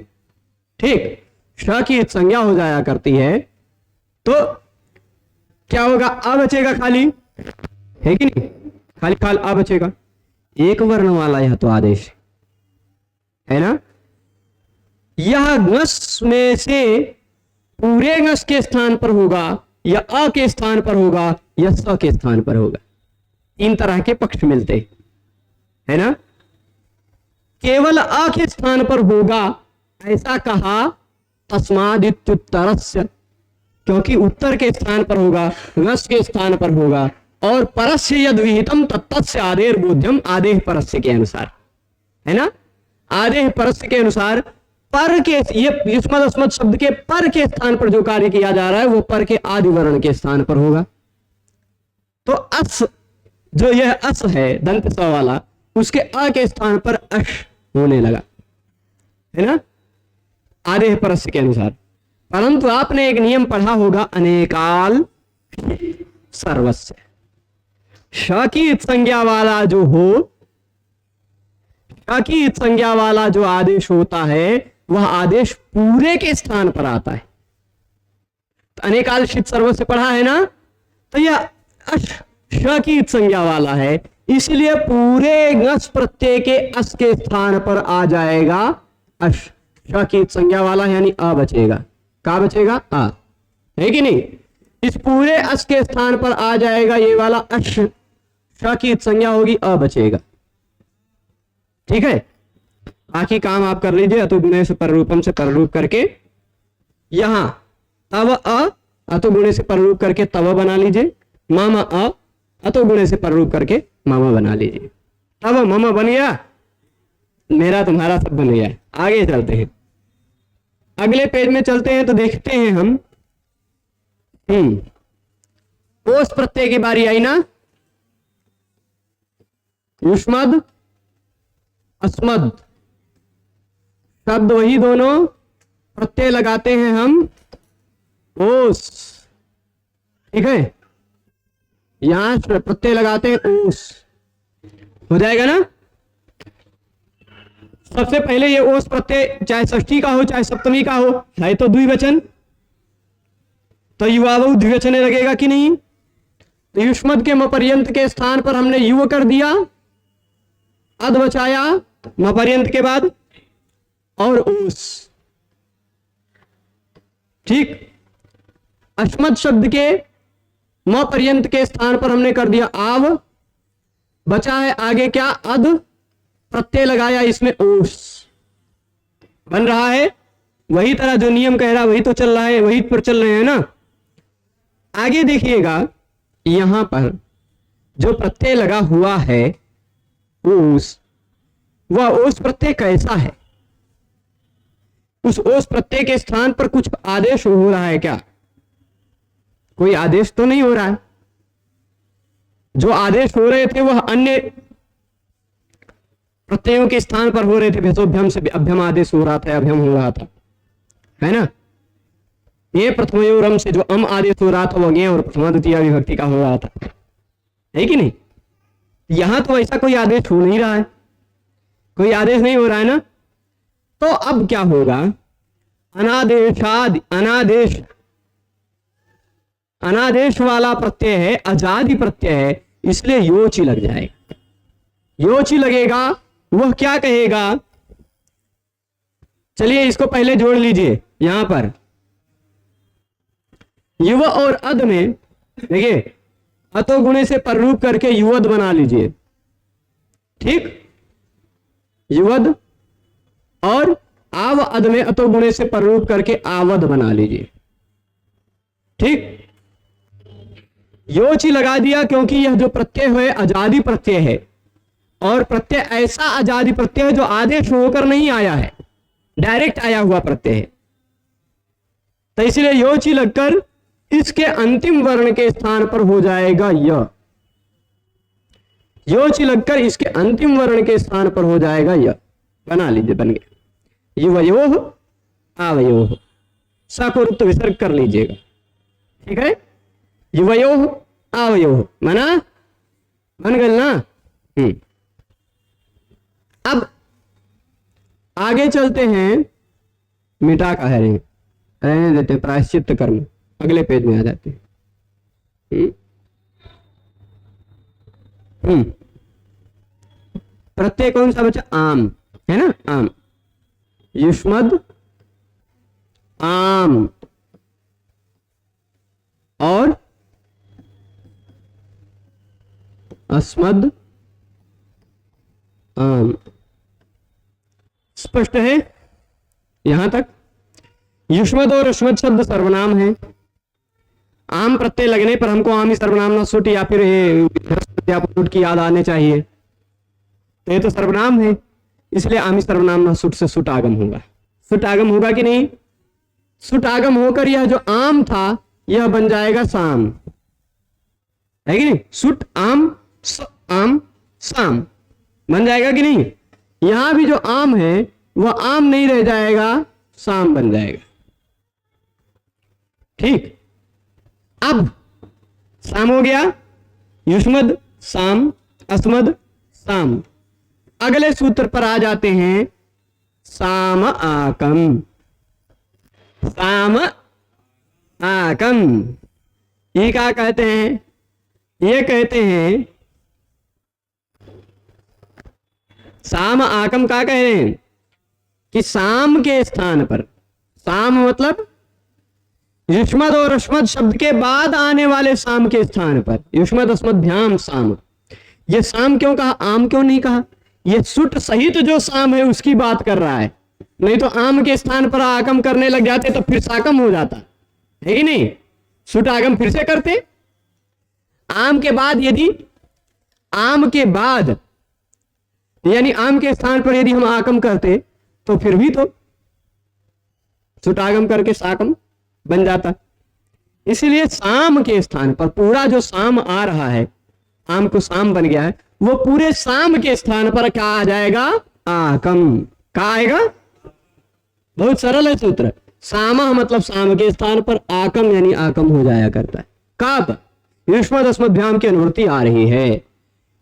ठीक, श की इत संज्ञा हो जाया करती है, तो क्या होगा? आ बचेगा खाली, है कि नहीं? खाली खाल आ बचेगा। एक वर्ण वाला यह तो आदेश है ना। यह ngस में से पूरे ngस के स्थान पर होगा, या अ के स्थान पर होगा, या स के स्थान पर होगा। तीन तरह के पक्ष मिलते है ना। केवल अ के स्थान पर होगा ऐसा कहा, तस्मादित्युत्तरस्य, क्योंकि उत्तर के स्थान पर होगा, ngस के स्थान पर होगा, और परस्य यद विहितम तत्तस्य आदेर बोध्यम, आदेह परस्य के अनुसार, है ना। आदेह परस्य के अनुसार पर के, ये युष्मद अस्मद शब्द के पर के स्थान पर जो कार्य किया जा रहा है वो पर के आदि वर्ण के स्थान पर होगा। तो अस, जो यह अस है दंत स वाला, उसके अ के स्थान पर अश होने लगा, है ना, आदेह परस्य के अनुसार। परंतु आपने एक नियम पढ़ा होगा, अनेकाल सर्वस्य। श की इत संज्ञा वाला जो हो, श की इत संज्ञा वाला जो आदेश होता है, वह आदेश पूरे के स्थान पर आता है। तो अनेकाल शित सर्वस्य पढ़ा है ना, तो यह अश श की इत संज्ञा वाला है, इसलिए पूरे ngस प्रत्यय के अस के स्थान पर आ जाएगा अश। श की इत संज्ञा वाला यानी अ बचेगा। का बचेगा? आ, है कि नहीं। इस पूरे अस के स्थान पर आ जाएगा ये वाला अश, श की संज्ञा होगी, अ बचेगा। ठीक है, बाकी काम आप कर लीजिए। अतो गुणे से पररूपम से पररूप करके यहां तव अतो गुणे से पररूप करके तव बना लीजिए, मामा अतो गुणे से पररूप करके मामा बना लीजिए। तब मामा बन गया, मेरा तुम्हारा सब बन गया। आगे चलते हैं, अगले पेज में चलते हैं तो देखते हैं हम ओस प्रत्यय की बारी आई ना। युष्मद अस्मद शब्द वही दोनों, प्रत्यय लगाते हैं हम ओस। ठीक है, यहां प्रत्यय लगाते हैं ओस, हो जाएगा ना। सबसे पहले ये ओस प्रत्यय चाहे षष्ठी का हो चाहे सप्तमी का हो, है तो द्विवचन, तो युवावु द्विवचन लगेगा कि नहीं। तो युष्मद के मपर्यंत के स्थान पर हमने युव कर दिया, अद बचाया मपर्यंत के बाद, और ओस। ठीक, अस्मद शब्द के मपर्यंत के स्थान पर हमने कर दिया आव, बचा है आगे क्या, अद, प्रत्यय लगाया इसमें ओस, बन रहा है। वही तरह जो नियम कह रहा वही तो चल रहा है, वही पर चल रहे हैं ना। आगे देखिएगा, यहां पर जो प्रत्यय लगा हुआ है ओस, वह ओस प्रत्यय कैसा है। उस ओस प्रत्यय के स्थान पर कुछ आदेश हो रहा है क्या, कोई आदेश तो नहीं हो रहा है। जो आदेश हो रहे थे वह अन्य प्रत्ययों के स्थान पर हो रहे थे। भेषोभ्यम से अभ्यम आदेश हो रहा था, अभ्यम हो रहा था, है ना। ये प्रथमयोरम से जो अम आदेश हो रहा था वह ज्ञ और प्रथमा द्वितीय विभक्ति का हो रहा था, है कि नहीं। यहां तो ऐसा कोई आदेश हो नहीं रहा है, कोई आदेश नहीं हो रहा है ना। तो अब क्या होगा, अनादेश वाला प्रत्यय है, अजादि प्रत्यय है, इसलिए योची लग जाएगा। योची लगेगा, वह क्या कहेगा, चलिए इसको पहले जोड़ लीजिए। यहां पर युव और अद में देखिए, अतो गुणे से पररूप करके युवद बना लीजिए। ठीक, युवद, और आव अद में अतो गुणे से पररूप करके आवद बना लीजिए। ठीक, योची लगा दिया क्योंकि यह जो प्रत्यय है अजादि प्रत्यय है, और प्रत्यय ऐसा अजादि प्रत्यय है जो आदेश होकर नहीं आया है, डायरेक्ट आया हुआ प्रत्यय है। तो इसलिए योची लगकर इसके अंतिम वर्ण के स्थान पर हो जाएगा य। योची लगकर इसके अंतिम वर्ण के स्थान पर हो जाएगा य। बना लीजिए, बन गया युवयोः आवयोः, स को रुत्व विसर्ग कर लीजिएगा। ठीक है, युवयोः आवयोः बना, बन गया ना। अब आगे चलते हैं, मिटा का है रहने देते, प्रायश्चित कर्म अगले पेज में आ जाते हैं। प्रत्यय कौन सा बचा, आम है ना, आम। युष्मद आम और अस्मद आम, स्पष्ट है यहां तक। युष्मद और अस्मद शब्द सर्वनाम है। आम प्रत्यय लगने पर हमको आम ही सर्वनाम ना सुट या फिर सुट की याद आने चाहिए, तो ये तो सर्वनाम है, इसलिए आमी सर्वनाम ना सुट से सुट आगम होगा। सुट आगम होगा कि नहीं, सुट आगम होकर यह जो आम था यह बन जाएगा साम, है कि नहीं। सुट आम आम साम बन जाएगा कि नहीं। यहां भी जो आम है वह आम नहीं रह जाएगा, साम बन जाएगा। ठीक, अब साम हो गया, युष्मद साम, अस्मद साम। अगले सूत्र पर आ जाते हैं, साम आकम। साम आकम ये क्या कहते हैं, ये कहते हैं साम आकम क्या कह रहे हैं कि साम के स्थान पर, साम मतलब युष्मद और अस्मद शब्द के बाद आने वाले साम के स्थान पर युष्मद अस्मद्भ्याम साम। ये साम क्यों कहा, आम क्यों नहीं कहा? ये सुट सहित जो साम है उसकी बात कर रहा है। नहीं तो आम के स्थान पर आगम करने लग जाते तो फिर साकम हो जाता है कि नहीं? सुट आगम फिर से करते। आम के बाद यदि आम के बाद यानी आम के स्थान पर यदि हम आकम करते तो फिर भी तो सुटागम करके साकम बन जाता। इसलिए साम के स्थान पर पूरा जो साम आ रहा है, आम को साम बन गया है, वो पूरे साम के स्थान पर क्या आ जाएगा? आकम। क्या आएगा? बहुत सरल है सूत्र। सामा मतलब साम के स्थान पर, आकम यानी आकम हो जाया करता है। कब? युष्मद अस्मद्भ्याम की अनुवृत्ति आ रही है।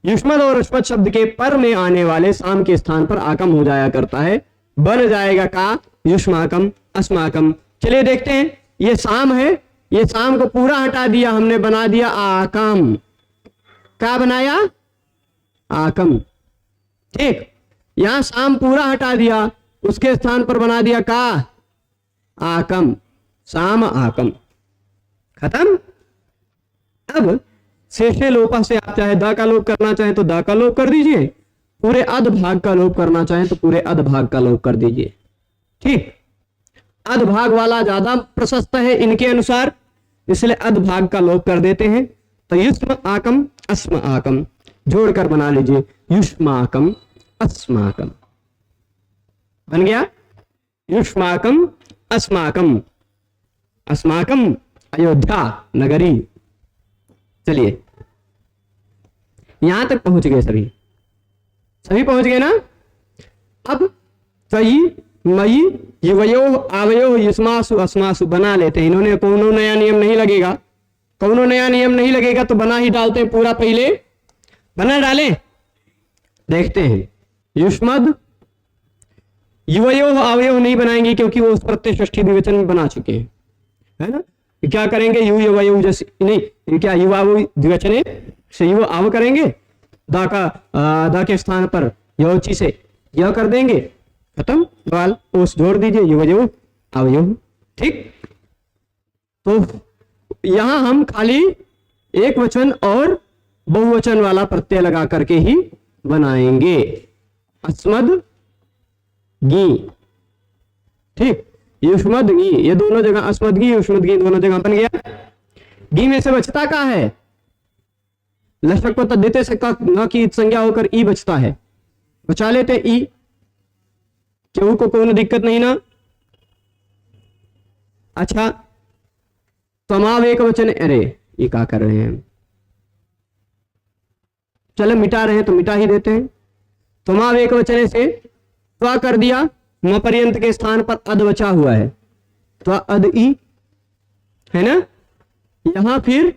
युष्मद और अस्मद शब्द के पर में आने वाले साम के स्थान पर आकम हो जाया करता है, बन जाएगा का? युष्माकम अस्माकम। चलिए देखते हैं, ये साम है, ये साम को पूरा हटा दिया हमने, बना दिया आकम। क्या बनाया? आकम। ठीक, यहां साम पूरा हटा दिया, उसके स्थान पर बना दिया का? आकम। साम आकम, खत्म। अब शेषे लोपा से आप चाहे द का लोप करना चाहें तो द का लोप कर दीजिए, पूरे अध भाग का लोप करना चाहें तो पूरे अध भाग का लोप कर दीजिए। ठीक, अध भाग वाला ज्यादा प्रशस्त है इनके अनुसार, इसलिए अध भाग का लोप कर देते हैं। तो युष्म आकम अस्म आकम जोड़कर बना लीजिए, युष्माकम अस्माकम। बन गया युष्माकम अस्माकम। अस्माकम अयोध्या नगरी। चलिए यहां तक पहुंच गए, सभी पहुंच गए ना? अब त्वयि मयि युवयो आवयो युष्मासु अस्मासु बना लेते हैं। इन्होंने कोनो नया नियम नहीं लगेगा, कोनो नया नियम नहीं लगेगा तो बना ही डालते हैं पूरा, पहले बना डालें। देखते हैं, युष्मद युवयो आवयो नहीं बनाएंगे क्योंकि वो उस प्रत्यय षष्ठी द्विवचन में बना चुके हैं, है ना? क्या करेंगे? यु युवयो जैसे नहीं, क्या युवा द्विवचने से युव आव करेंगे, दा का दा के स्थान पर योची से यह कर देंगे, खत्म। बाल ओस जोड़ दीजिए, युवयो आवयो। ठीक, तो यहां हम खाली एक वचन और बहुवचन वाला प्रत्यय लगा करके ही बनाएंगे। अस्मद गी। ठीक, युष्मद गी, ये दोनों जगह अस्मद गी युष्मद गी दोनों जगह बन गया। गी में से बचता का है? लक्षक को तद्धिते से न की संज्ञा होकर ई बचता है, बचा लेते ई, क्यों को कोई दिक्कत नहीं ना। अच्छा, तमाम एक वचन, अरे ये क्या कर रहे हैं, चलो मिटा रहे हैं तो मिटा ही देते हैं। तमाम एक वचने से त्वा कर दिया, म पर्यंत के स्थान पर अद बचा हुआ है, त्वा अद ई है ना। यहां फिर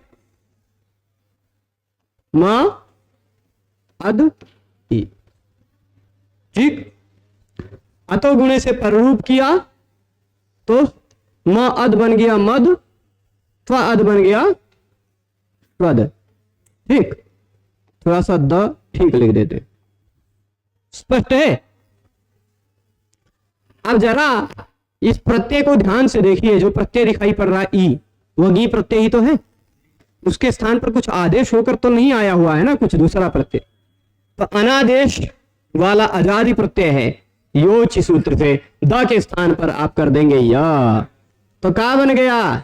म अद ई। ठीक, अतो गुणे से पररूप किया तो म अद बन गया मद, त्वा अद बन गया स्वद। ठीक, थोड़ा सा द ठीक लिख देते, स्पष्ट है। अब जरा इस प्रत्यय को ध्यान से देखिए, जो प्रत्यय दिखाई पड़ रहा है ई, वह गी प्रत्यय ही तो है, उसके स्थान पर कुछ आदेश होकर तो नहीं आया हुआ है ना, कुछ दूसरा प्रत्यय। तो अनादेश वाला अजादि प्रत्यय है, योच सूत्र से द के स्थान पर आप कर देंगे या, तो क्या बन गया?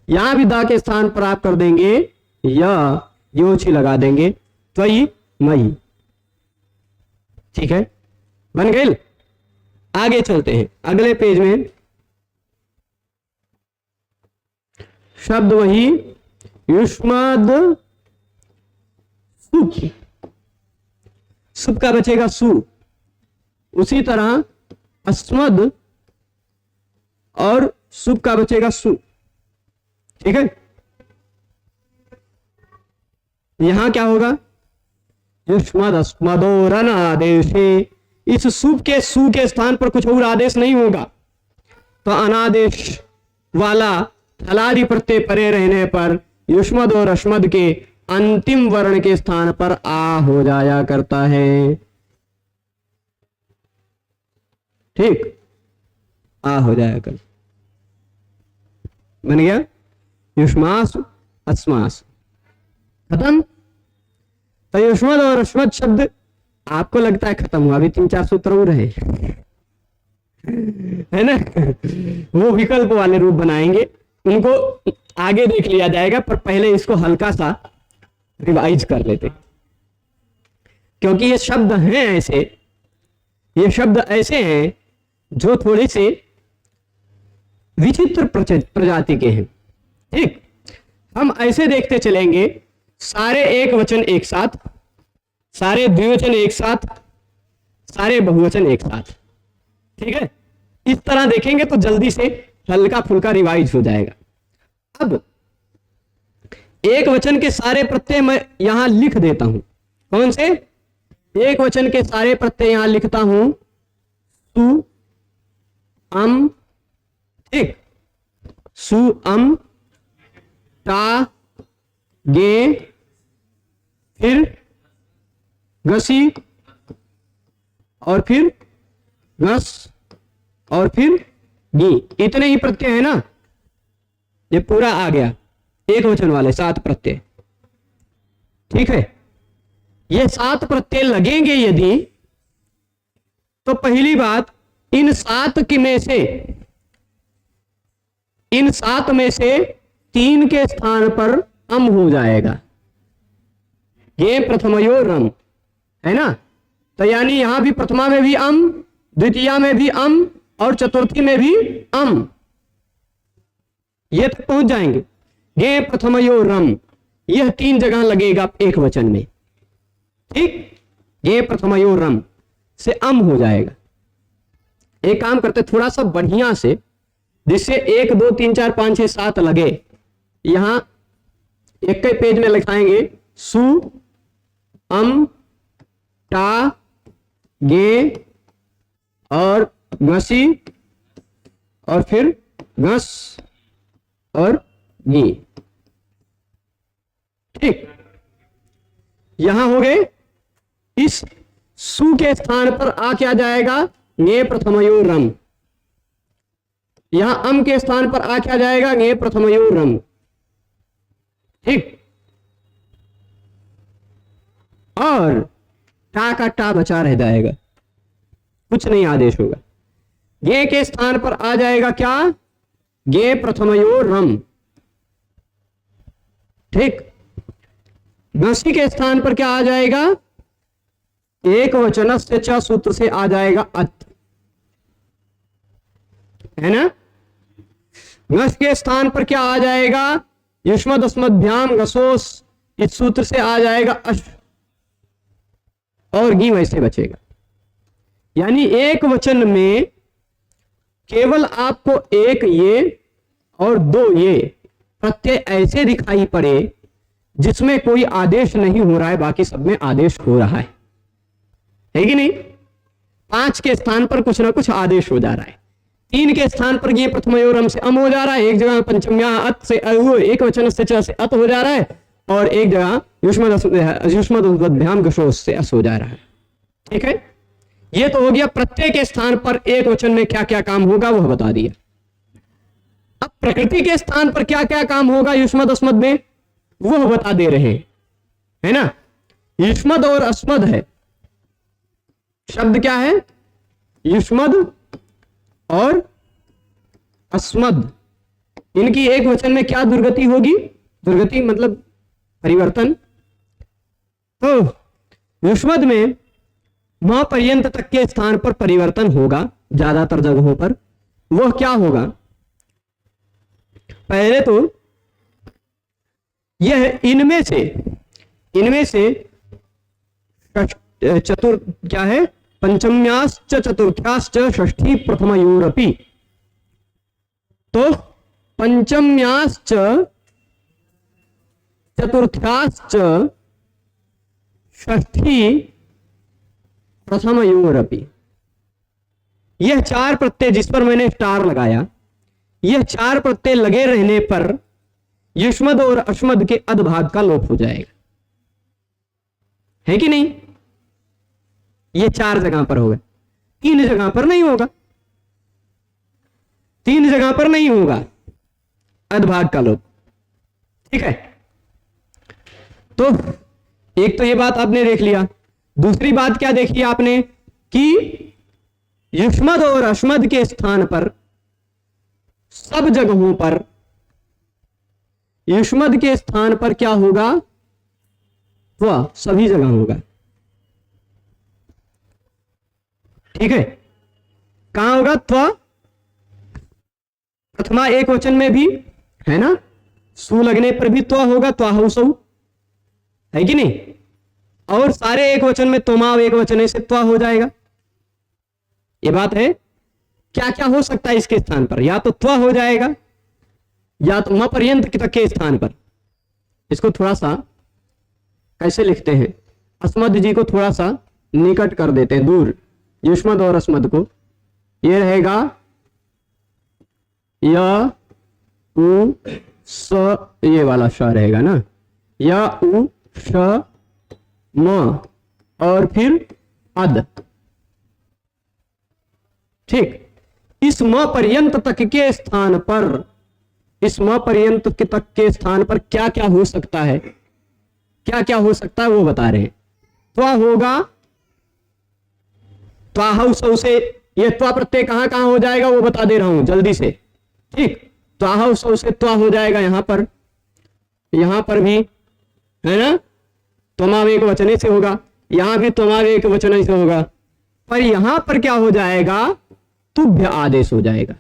यहां भी द के स्थान पर आप कर देंगे या, योच ही लगा देंगे, त्वयि मयि। ठीक है, बन गई। आगे चलते हैं, अगले पेज में शब्द वही युष्मद सुप, सुप का बचेगा सु, उसी तरह अस्मद और सुप का बचेगा सु। ठीक है, यहां क्या होगा? युष्मद अस्मदोरन आदेशे, इस सुप के सु के स्थान पर कुछ और आदेश नहीं होगा, तो अनादेश वाला थलादि प्रत्यय परे रहने पर युष्मद और अस्मद के अंतिम वर्ण के स्थान पर आ हो जाया करता है। ठीक, आ हो जाया कर। बन गया युष्मासु अस्मासु, खत्म। तो युष्मद और अस्मद शब्द आपको लगता है खत्म हुआ, अभी 3-4 सूत्र और रहे, है ना। वो विकल्प वाले रूप बनाएंगे, उनको आगे देख लिया जाएगा, पर पहले इसको हल्का सा रिवाइज कर लेते, क्योंकि ये शब्द हैं ऐसे, ये शब्द ऐसे हैं जो थोड़े से विचित्र प्रजाति के हैं। ठीक, हम ऐसे देखते चलेंगे, सारे एक वचन एक साथ, सारे द्विवचन एक साथ, सारे बहुवचन एक साथ। ठीक है, इस तरह देखेंगे तो जल्दी से हल्का फुल्का रिवाइज हो जाएगा। अब एक वचन के सारे प्रत्यय मैं यहां लिख देता हूं। कौन से? एक वचन के सारे प्रत्यय यहां लिखता हूं, सु अम, ठीक, सु अम, टा, गे, फिर गसी, और फिर गस, और फिर गी। इतने ही प्रत्यय है ना, ये पूरा आ गया एक वचन वाले 7 प्रत्यय। ठीक है, ये 7 प्रत्यय लगेंगे यदि, तो पहली बात, इन 7 की में से, इन 7 में से 3 के स्थान पर अम हो जाएगा। ये प्रथमयो रम है ना, तो यानी यहां भी प्रथमा में भी अम, द्वितीया में भी अम, और चतुर्थी में भी अम, ये तक पहुंच जाएंगे। ये प्रथमयो रम, यह 3 जगह लगेगा एक वचन में। ठीक, ये प्रथमयो रम से अम हो जाएगा। एक काम करते थोड़ा सा बढ़िया से, जिससे 1 2 3 4 5 6 7 लगे। यहां एक पेज में लिखाएंगे, सु अम, टा, गे, और गसी, और फिर गस, और गी। ठीक, यहां हो गए। इस सु के स्थान पर आ क्या जाएगा? गे प्रथमयो रम। यहां अम के स्थान पर आ क्या जाएगा? गे प्रथमयो रम। ठीक, और टा का टा बचा रह जाएगा, कुछ नहीं आदेश होगा। गे के स्थान पर आ जाएगा क्या? गे प्रथमयो रम। ठीक, गसी के स्थान पर क्या आ जाएगा? एक वचनस्य च सूत्र से आ जाएगा अत, है ना। गस के स्थान पर क्या आ जाएगा? युष्मद अस्मद्भ्याम गसोस, इस सूत्र से आ जाएगा अश, और गी वैसे बचेगा। यानी एक वचन में केवल आपको एक ये और 2 ये प्रत्यय ऐसे दिखाई पड़े जिसमें कोई आदेश नहीं हो रहा है, बाकी सब में आदेश हो रहा है कि नहीं। 5 के स्थान पर कुछ ना कुछ आदेश हो जा रहा है। 3 के स्थान पर ये प्रथमयोरम से अम हो जा रहा है, एक जगह पंचम्या अत से एक वचन से च से अत हो जा रहा है, और एक जगह युष्मद्भ्याम गशोस से अस हो जा रहा है। ठीक है, ये तो हो गया प्रत्यय के स्थान पर एक वचन में क्या क्या काम होगा वह बता दिया। अब प्रकृति के स्थान पर क्या क्या काम होगा युष्मद अस्मद में वह बता दे रहे हैं, है ना। युष्मद और अस्मद है, शब्द क्या है? युष्मद और अस्मद। इनकी एक वचन में क्या दुर्गति होगी? दुर्गति मतलब परिवर्तन। तो युष्मद में म पर्यंत तक के स्थान पर परिवर्तन होगा ज्यादातर जगहों पर। वह क्या होगा? पहले तो यह इनमें से चतुर क्या है? पंचम्याश्च चतुर्थ्याश्च षष्ठी प्रथमयोरपि। तो पंचम्याश्च चतुर्थ्याश्च षष्ठी प्रथमयोरपि, यह 4 प्रत्यय जिस पर मैंने स्टार लगाया, यह 4 प्रत्यय लगे रहने पर युष्मद और अश्मद के अधभाग का लोप हो जाएगा, है कि नहीं। ये 4 जगह पर होगा, 3 जगह पर नहीं होगा, 3 जगह पर नहीं होगा। अधभाग का लोप। ठीक है, तो एक तो ये बात आपने देख लिया। दूसरी बात क्या देखी आपने कि युष्मद और अश्मद के स्थान पर सब जगहों पर युष्मद के स्थान पर क्या होगा, त्वा सभी जगह होगा। ठीक है, कहां होगा त्वा, प्रथमा एक वचन में भी है ना, सु लगने पर भी त्वा होगा, त्वाहौसौ है कि नहीं, और सारे एक वचन में तोमाव एक वचन से त्वा हो जाएगा। ये बात है। क्या क्या हो सकता है इसके स्थान पर, या तो त्वा हो जाएगा या तो म पर्यंत तक के स्थान पर। इसको थोड़ा सा कैसे लिखते हैं, अस्मद जी को थोड़ा सा निकट कर देते हैं, दूर युष्मद और अस्मद को। ये रहेगा या उ स, ये वाला श रहेगा ना, या उ श म और फिर अद। ठीक, इस म पर्यंत तक के स्थान पर, इस म पर्यंत के तक के स्थान पर क्या क्या हो सकता है, क्या क्या हो सकता है वो बता रहे हैं। त्वा होगा, त्वाहौसौ से, ये त्वा प्रत्यय कहां कहां हो जाएगा वो बता दे रहा हूं जल्दी से। ठीक, त्वाहौसौ से त्वा हो जाएगा यहां पर भी है ना, त्वमाव एक वचने से होगा, यहां भी त्वमाव एक वचने से होगा, पर यहां पर क्या हो जाएगा, तुभ्य आदेश हो जाएगा,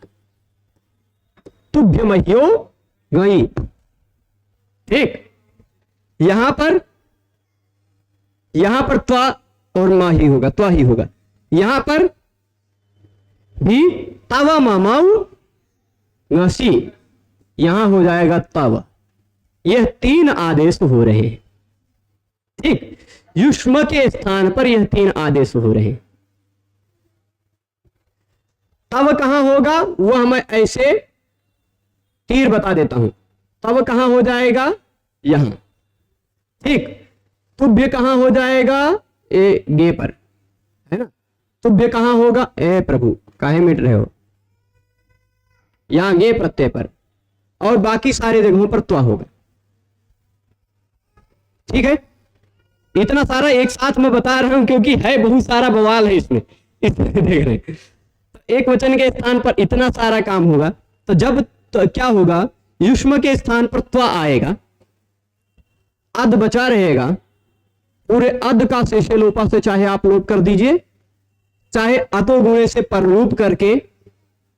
तुभ्य मह्यो गई। ठीक, यहां पर त्वा और मा ही होगा, त्वा ही होगा। यहां पर भी तव ममौ ngसी, यहां हो जाएगा तव। यह तीन आदेश हो रहे हैं। ठीक, युष्म के स्थान पर यह तीन आदेश हो रहे हैं। तब कहां होगा वह मैं ऐसे तीर बता देता हूं। तब कहां हो जाएगा, यहां। ठीक, तुभ्य कहां हो जाएगा, ए गे पर है ना, तुभ्य कहां होगा, ए प्रभु काहे मिट रहे हो, यहां गे प्रत्यय पर, और बाकी सारे जगहों पर त्वा होगा। ठीक है, इतना सारा एक साथ मैं बता रहा हूं क्योंकि है बहुत सारा बवाल है इसमें देख रहे हैं। तो एक वचन के स्थान पर इतना सारा काम होगा, तो जब तो क्या होगा, युष्म के स्थान पर त्वा आएगा, अद बचा रहेगा, पूरे अद का शेषे लोपा से चाहे आप लोप कर दीजिए, चाहे अतो गुणे से पररूप करके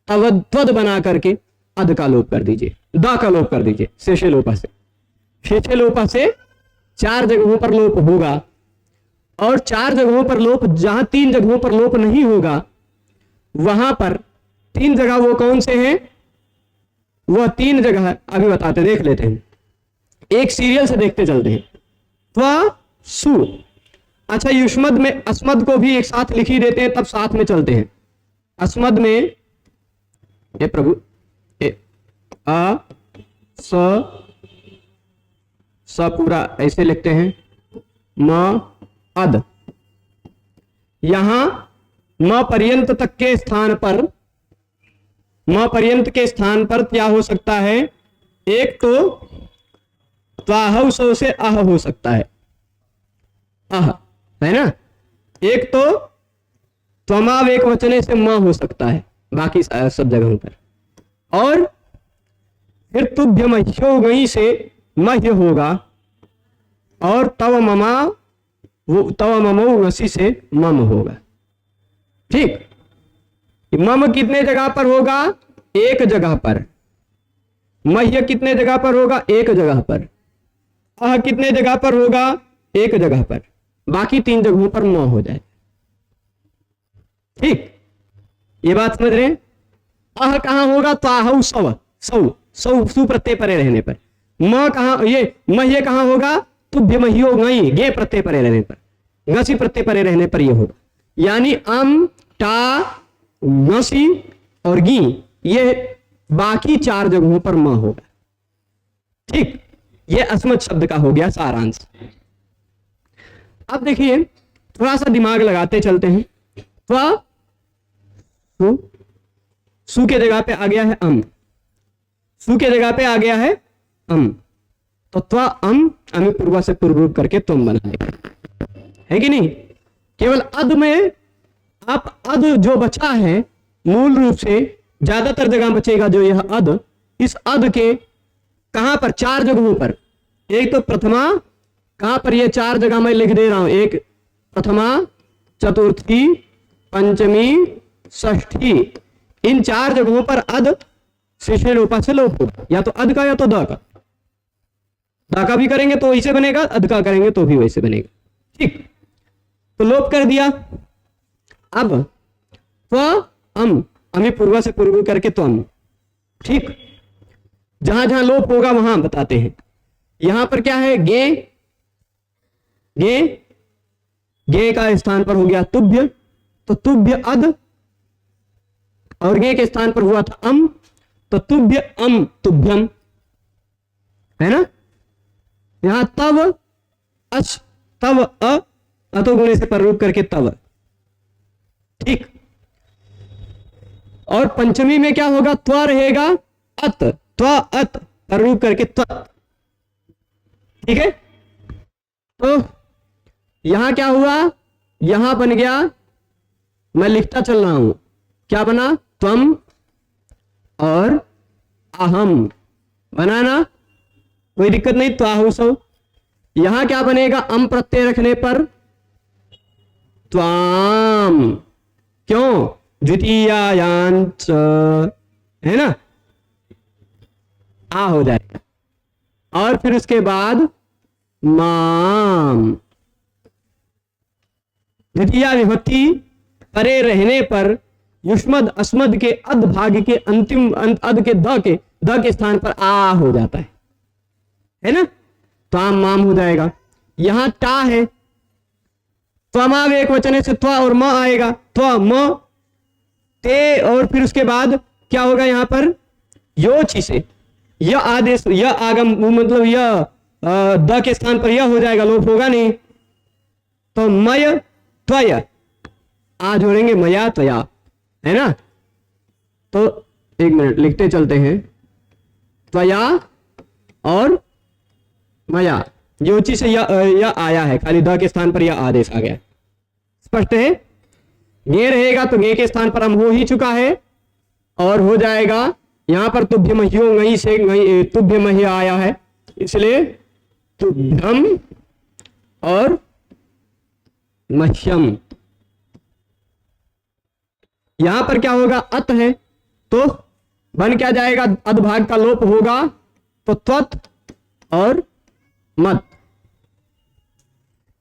अवध्वद बना करके अद का लोप कर दीजिए, दा का लोप कर दीजिए शेषे लोपा से। शेषे लोपा से चार जगहों पर लोप होगा, और चार जगहों पर लोप, जहां तीन जगहों पर लोप नहीं होगा वहां पर तीन जगह वो कौन से हैं, वह तीन जगह अभी बताते, देख लेते हैं, एक सीरियल से देखते चलते हैं। त्वा सु, अच्छा युष्मद में अस्मद को भी एक साथ लिख ही देते हैं, तब साथ में चलते हैं। अस्मद में ए प्रभु आ स पूरा ऐसे लिखते हैं, म अद। यहां म पर्यंत तक के स्थान पर, म पर्यंत के स्थान पर क्या हो सकता है, एक तो त्वाहौसौ से अह हो सकता है, अह है ना, एक तो त्वमाव एक वचने से म हो सकता है बाकी सब जगहों पर, और फिर तुभ्य मह्यो गई से मह्य होगा, और तव ममा, वो तव ममो ngसी से मम होगा। ठीक, मम कितने जगह पर होगा, एक जगह पर। मह्य कितने जगह पर होगा, एक जगह पर। अह कितने जगह पर होगा, एक जगह पर। बाकी तीन जगहों पर म हो जाए। ठीक, ये बात समझ रहे हैं। अह कहां होगा, त्वाहौसौ, सौ सौ सु प्रत्यय परे रहने पर। म कहां, ये मह्य कहां होगा, तुभ्य मह्यो गई, गे प्रत्यय परे रहने पर, ngसी प्रत्यय परे रहने पर यह होगा। यानी अम टा ngसी और गी, ये बाकी चार जगहों पर म होगा। ठीक, ये अस्मद शब्द का हो गया सारांश। अब देखिए थोड़ा सा दिमाग लगाते चलते हैं। सु के जगह पे आ गया है अम, सु के जगह पे आ गया है अम, तो त्वा अम अमी पूर्वा से पूर्व रूप करके तुम बना लेगा, है कि नहीं। केवल अद में आप अद जो बचा है मूल रूप से ज्यादातर जगह बचेगा जो यह अद, इस अद के कहां पर, 4 जगहों पर। एक तो प्रथमा, कहां पर, ये 4 जगह मैं लिख दे रहा हूं, एक प्रथमा, चतुर्थी, पंचमी, षष्ठी, इन 4 जगहों पर अद शेषे लोपा से लोप होगा, या तो अद का या तो द का। द का भी करेंगे तो वैसे बनेगा, अद का करेंगे तो भी वैसे बनेगा, ठीक। तो लोप कर दिया। अब अम अमी पूर्वा से पूर्व करके तो अम, ठीक। जहां जहां लोप होगा वहां बताते हैं। यहां पर क्या है, गे, गे, गे का स्थान पर हो गया तुभ्य, तो तुभ्य अद, और गे के स्थान पर हुआ था अम, तो तुभ्य अम तुभ्यम, है ना। यहां तव अश, तव अतो गुणे से पररूप करके तव, ठीक। और पंचमी में क्या होगा, त्व रहेगा अत, त्व अत पररूप करके त्व, ठीक है। तो यहां क्या हुआ, यहां बन गया, मैं लिखता चल रहा हूं, क्या बना, त्वम और अहम, बनाना कोई दिक्कत नहीं, त्वाहु सौ। यहां क्या बनेगा, अम प्रत्यय रखने पर त्वाम, क्यों, द्वितीयांच, है ना, आ हो जाएगा। और फिर उसके बाद माम, द्वितीया विभक्ति परे रहने पर युष्मद अस्मद के अध भाग के अंतिम अध के द के स्थान पर आ हो जाता है ना, त्वाम माम हो जाएगा। यहां टा है, त्वमाव एक वचन से त्वा और म आएगा, त्वा म ते, और फिर उसके बाद क्या होगा, यहां पर योची से यह आदेश, यह आगम, मतलब यह द के स्थान पर यह हो जाएगा, लोप होगा नहीं, तो मय त्वय, आ जोड़ेंगे मया त्वया, है ना। तो एक मिनट लिखते चलते हैं, त्वया और मया, योची से यह आया है, खाली द के स्थान पर यह आदेश आ गया, स्पष्ट है। गे रहेगा तो गे के स्थान पर हम हो ही चुका है, और हो जाएगा यहां पर तुभ्य महियो, वहीं से तुभ्य मही आया है, इसलिए तुभ्यम और मह्यम। यहां पर क्या होगा, अत है तो बन क्या जाएगा, अधभाग का लोप होगा तो त्वत और मत।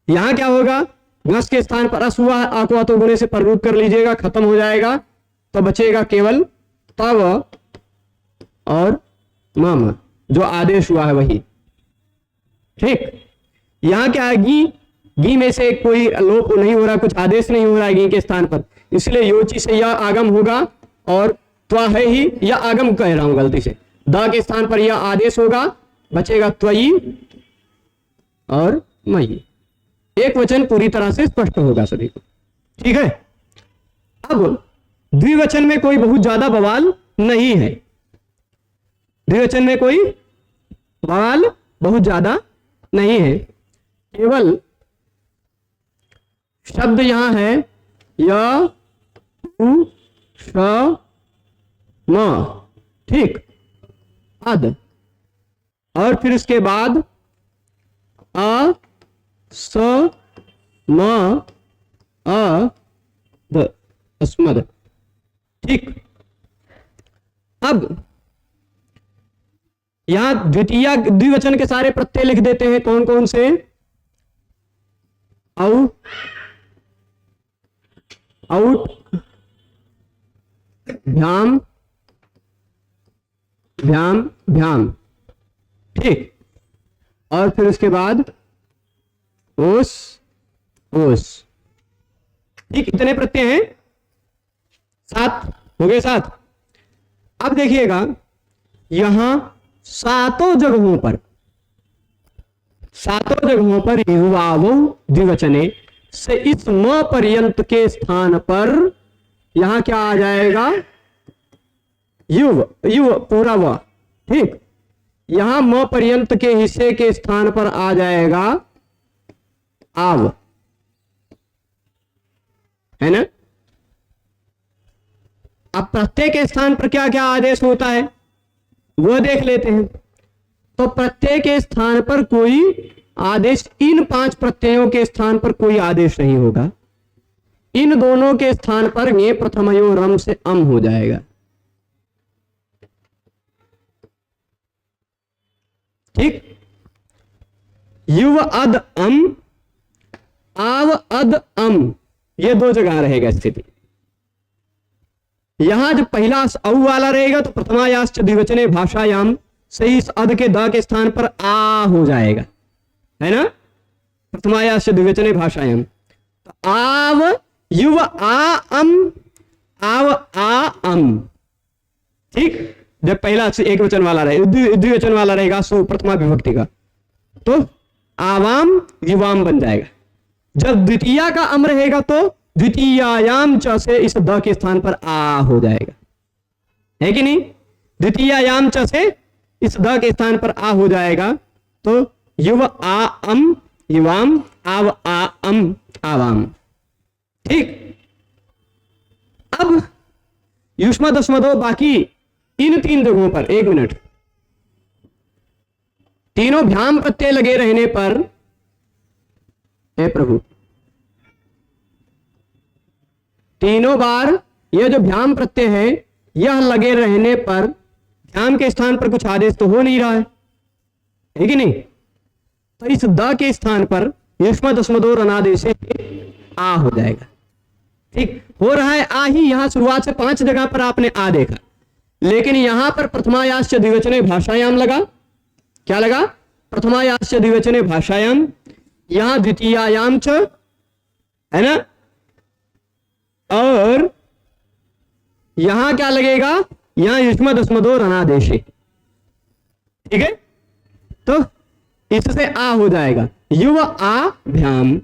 यहां क्या होगा, घस के स्थान पर अस हुआ है, आ को अतो गुणे से पररूप कर लीजिएगा, खत्म हो जाएगा, तो बचेगा केवल तव और मम, जो आदेश हुआ है वही, ठीक। यहां क्या है, गी में से कोई लोप नहीं हो रहा, कुछ आदेश नहीं हो रहा है गी के स्थान पर, इसलिए योची से यह आगम होगा, और त्वा है ही, यह आगम कह रहा हूं गलती से, द के स्थान पर यह आदेश होगा, बचेगा त्वयी और मयी। एक वचन पूरी तरह से स्पष्ट होगा सभी को, ठीक है। अब द्विवचन में कोई बहुत ज्यादा बवाल नहीं है, द्विवचन में कोई बवाल बहुत ज्यादा नहीं है, केवल शब्द यहां है य उ श म, ठीक, अद, और फिर इसके बाद अ स म अ द, अस्मद, ठीक। अब यहां द्विवचन के सारे प्रत्यय लिख देते हैं, कौन कौन से, औ, आउट, भ्याम, भ्याम, भ्याम, ठीक। और फिर उसके बाद ओस, ओस, ठीक। इतने प्रत्यय हैं, 7 हो गए, 7। अब देखिएगा यहां सातों जगहों पर युवावो द्विवचने से इस म पर्यंत के स्थान पर यहां क्या आ जाएगा, युव, युव पूरा व, ठीक, यहां म पर्यंत के हिस्से के स्थान पर आ जाएगा आव, है ना। अब प्रत्यय के स्थान पर क्या क्या आदेश होता है वो देख लेते हैं। तो प्रत्यय के स्थान पर कोई आदेश, इन 5 प्रत्ययों के स्थान पर कोई आदेश नहीं होगा। इन दोनों के स्थान पर ये प्रथमयो रम से अम हो जाएगा। ठीक, युव अद अम, आव अद अम, ये 2 जगह रहेगा स्थिति। यहां जब पहला औ वाला रहेगा तो प्रथमायाश्च द्विवचने भाषायाम से इस अद के द के स्थान पर आ हो जाएगा, है ना। प्रथमायाश्च द्विवचने भाषायाम, तो आव युव आ अम, आव आ अम। ठीक, जब पहला एक वचन वाला रहेगा, द्विवचन वाला रहेगा सो प्रथमा विभक्ति का, तो आवाम युवाम बन जाएगा। जब द्वितीया का अम रहेगा तो द्वितीयायाम च से इस द के स्थान पर आ हो जाएगा, है कि नहीं। द्वितीयायाम च से इस द के स्थान पर आ हो जाएगा, तो युव आ अम युवाम, आव आ अम आवाम। ठीक, अब युष्मदस्मदो बाकी इन 3 जगहों पर, 1 मिनट, तीनों भ्याम प्रत्यय लगे रहने पर, हे प्रभु, तीनों बार यह जो भ्याम प्रत्यय है यह लगे रहने पर भ्याम के स्थान पर कुछ आदेश तो हो नहीं रहा है कि नहीं। तो इस द के स्थान पर युष्मदस्मदोर अनादेश आ हो जाएगा। ठीक, हो रहा है आ ही, यहां शुरुआत से 5 जगह पर आपने आ देखा, लेकिन यहां पर प्रथमायाश्च द्विवचने भाषायाम लगा। क्या लगा? प्रथमायाश्च द्विवचने भाषायाम, यहां द्वितीयायाम च, है ना। और यहां क्या लगेगा? यहां युष्मदस्मदोर अनादेशे। ठीक है, तो इससे आ हो जाएगा। युव आ भ्याम,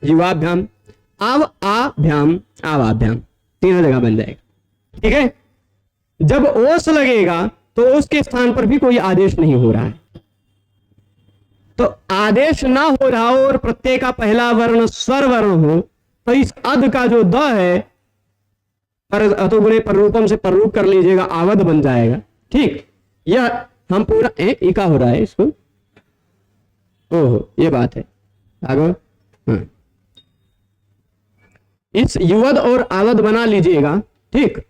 युवाभ्याम, आव आ भ्याम, आवाभ्याम, तीनों जगह बन जाएगा। ठीक है, जब ओस लगेगा तो उसके स्थान पर भी कोई आदेश नहीं हो रहा है। तो आदेश ना हो रहा हो और प्रत्यय का पहला वर्ण स्वर वर्ण हो, तो इस अद का जो द है पर अतोगुणे पर रूपम से पर रूप कर लीजिएगा, आवद बन जाएगा। ठीक, यह हम पूरा इका हो रहा है इसको। ओहो, ये बात है आगे। हाँ, इस युवद और आवद बना लीजिएगा। ठीक,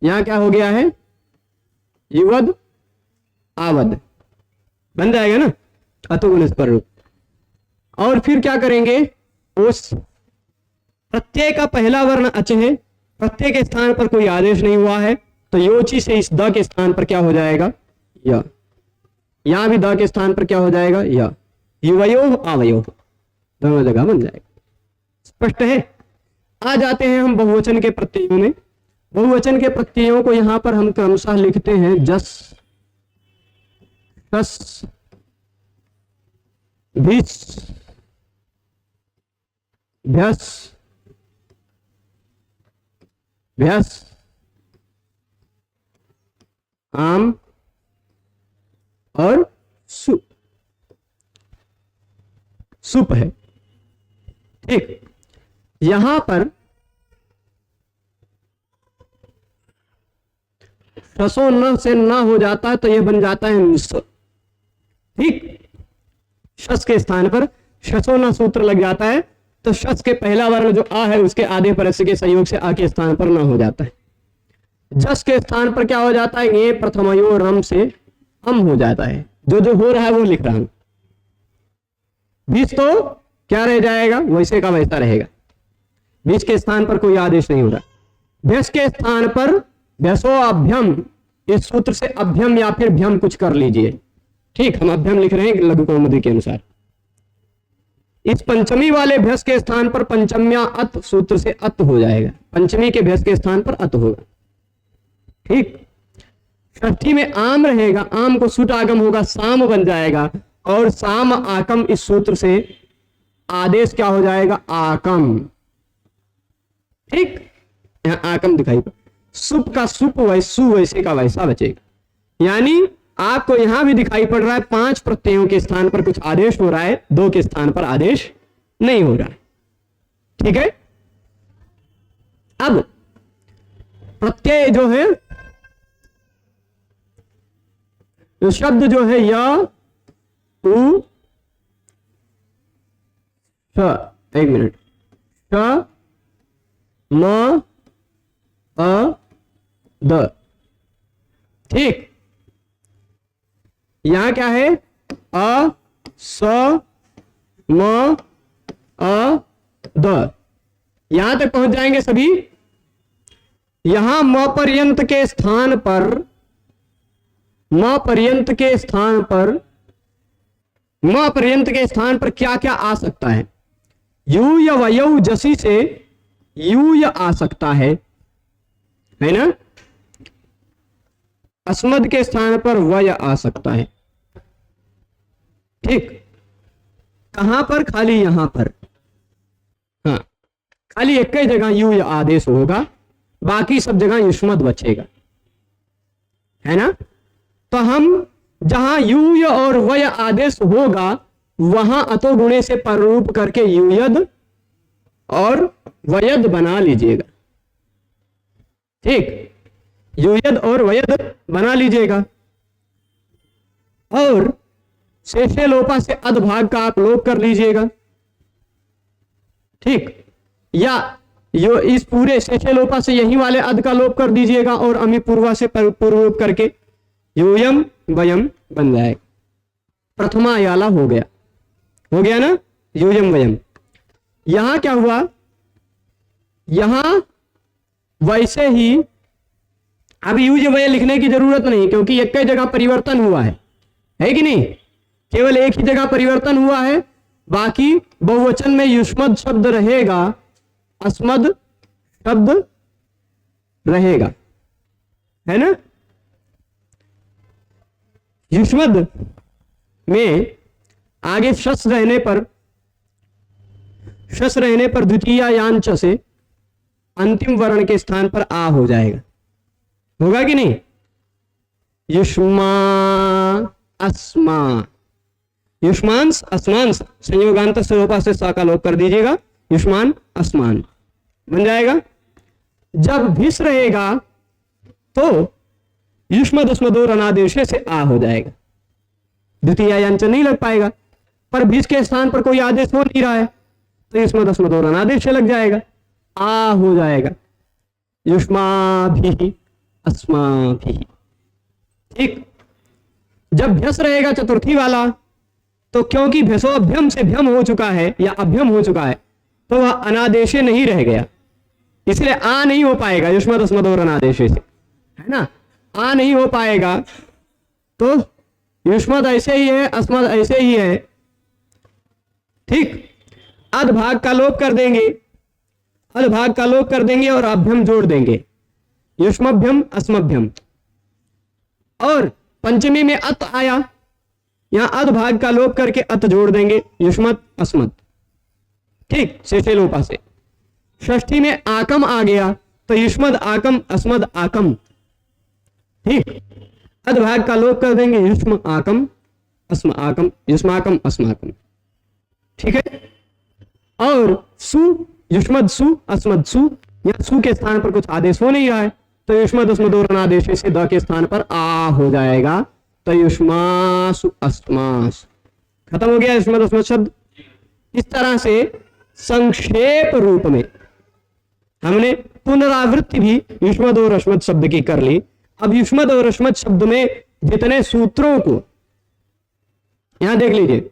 यहां क्या हो गया है? युवद आवद बन जाएगा ना, अतोगुण पर रूप। और फिर क्या करेंगे? उस प्रत्यय का पहला वर्ण अच है, प्रत्यय के स्थान पर कोई आदेश नहीं हुआ है, तो योची से इस द के स्थान पर क्या हो जाएगा? य। यहां भी द के स्थान पर क्या हो जाएगा? य। युवयो आवयो, दोनों जगह बन जाएगा। स्पष्ट है। आ जाते हैं हम बहुवचन के प्रत्ययों में। बहुवचन के प्रत्ययों को यहां पर हम क्रमशः लिखते हैं जस, शस, भिस, भ्यस, भ्यस, आम और सु। सुप है। ठीक, यहां पर शसो न से न हो जाता है तो यह बन जाता है निस। ठीक, शस के स्थान पर शसो न सूत्र लग जाता है, तो शस के पहला वर्ण जो आ है उसके आधे परस के संयोग से आ के स्थान पर न हो जाता है। जस के स्थान पर क्या हो जाता है? ये प्रथमयो रम से हम हो जाता है। जो जो हो रहा है वो लिख रहा हूं। बीच तो क्या रह जाएगा? वैसे का वैसा रहेगा। बीच के स्थान पर कोई आदेश नहीं हो रहा। भ्यस के स्थान पर भ्यसो अभ्यम, इस सूत्र से अभ्यम या फिर भ्यम कुछ कर लीजिए। ठीक, हम अभ्यम लिख रहे हैं लघु कौमुदी के अनुसार। इस पंचमी वाले भ्यस के स्थान पर पंचम्या अत सूत्र से अत हो जाएगा। पंचमी के भ्यस के स्थान पर अत होगा। ठीक, षष्ठी में आम रहेगा, आम को सुट आगम होगा, साम बन जाएगा। और साम आकम, इस सूत्र से आदेश क्या हो जाएगा? आकम। ठीक, यहां आकम दिखाई पड़ा। सुप का सुप, वैसु वैसे का वैसा बचेगा। यानी आपको यहां भी दिखाई पड़ रहा है 5 प्रत्ययों के स्थान पर कुछ आदेश हो रहा है, 2 के स्थान पर आदेश नहीं हो रहा है। ठीक है। अब प्रत्यय जो है, तो शब्द जो है य उ श, एक मिनट, श म अ द। ठीक, यहां क्या है, अ स म अ द, यहां तक पहुंच जाएंगे सभी। यहां म पर्यंत के स्थान पर, म पर्यंत के स्थान पर, म पर्यंत के स्थान पर क्या क्या आ सकता है? यू या वयऊ जसी से यू या आ सकता है ना। अस्मद के स्थान पर वय आ सकता है। ठीक, कहां पर? खाली यहां पर। हाँ, खाली एक ही जगह यू या आदेश होगा, बाकी सब जगह युष्मद बचेगा, है ना। तो हम जहां यू और वय आदेश होगा वहां अतो गुणे से पररूप करके यूयद और वयद बना लीजिएगा। ठीक, यूयद और वयद बना लीजिएगा। और शेषे लोपा से अधभाग का आप लोप कर लीजिएगा। ठीक, या यो इस पूरे शेषे लोपा से यही वाले अध का लोप कर दीजिएगा और अमी पूर्वा से पूर्वरूप करके यूयम वयम बन जाएगा। प्रथमा याला हो गया ना, यूयम वयम। यहां क्या हुआ, यहां वैसे ही अब यूज वय लिखने की जरूरत नहीं, क्योंकि एक ही जगह परिवर्तन हुआ है कि नहीं, केवल एक ही जगह परिवर्तन हुआ है। बाकी बहुवचन में युष्मद शब्द रहेगा, अस्मद शब्द रहेगा, है ना। युष्मद में आगे शस रहने पर द्वितीय यांच से अंतिम वर्ण के स्थान पर आ हो जाएगा, होगा कि नहीं। युष्मा अस्मा, युष्मांस अस्मांस संयोगांत स्वरूपा से सा का लोप कर दीजिएगा, युष्मान अस्मान बन जाएगा। जब भिस रहेगा तो युष्मद अस्मदोर अनादेश से आ हो जाएगा, द्वितीय यांच नहीं लग पाएगा। पर भिस के स्थान पर कोई आदेश हो नहीं रहा है तो युष्मद अस्मदोर अनादेश लग जाएगा, आ हो जाएगा, युष्मा भी अस्मा भी। ठीक, जब भ्यस रहेगा चतुर्थी वाला तो क्योंकि भ्यसोभ्यम से भ्यम हो चुका है या अभ्यम हो चुका है तो वह अनादेशे नहीं रह गया, इसलिए आ नहीं हो पाएगा युष्मद अस्मद और अनादेशे से, है ना। आ नहीं हो पाएगा तो युष्मद ऐसे ही है, अस्मद ऐसे ही है। ठीक, अधभाग का लोप कर देंगे, अधभाग का लोप कर देंगे और अभ्यम जोड़ देंगे, युष्मभ्यम अस्मभ्यम। और पंचमी में अत आया, यहां अधभाग का लोप करके अत जोड़ देंगे, युष्मत अस्मत। ठीक, शेषे लोपा से। षष्ठी में आकम आ गया तो युष्मद आकम अस्मद आकम। ठीक, अधभाग का लोप कर देंगे, युष्म आकम अस्म आकम, युष्माकम अस्माकम। ठीक है। और सु, युष्मद सु अस्मद सु, यहां सु के स्थान पर कुछ आदेश हो नहीं रहा है तो युष्मद अस्मद और अनादेश से द के स्थान पर आ हो जाएगा, तो युष्मासु अस्मास। खत्म हो गया युष्मद अस्मद शब्द। इस तरह से संक्षेप रूप में हमने पुनरावृत्ति भी युष्मद और अस्मद शब्द की कर ली। अब युष्मद और अस्मद शब्द में जितने सूत्रों को, यहां देख लीजिए,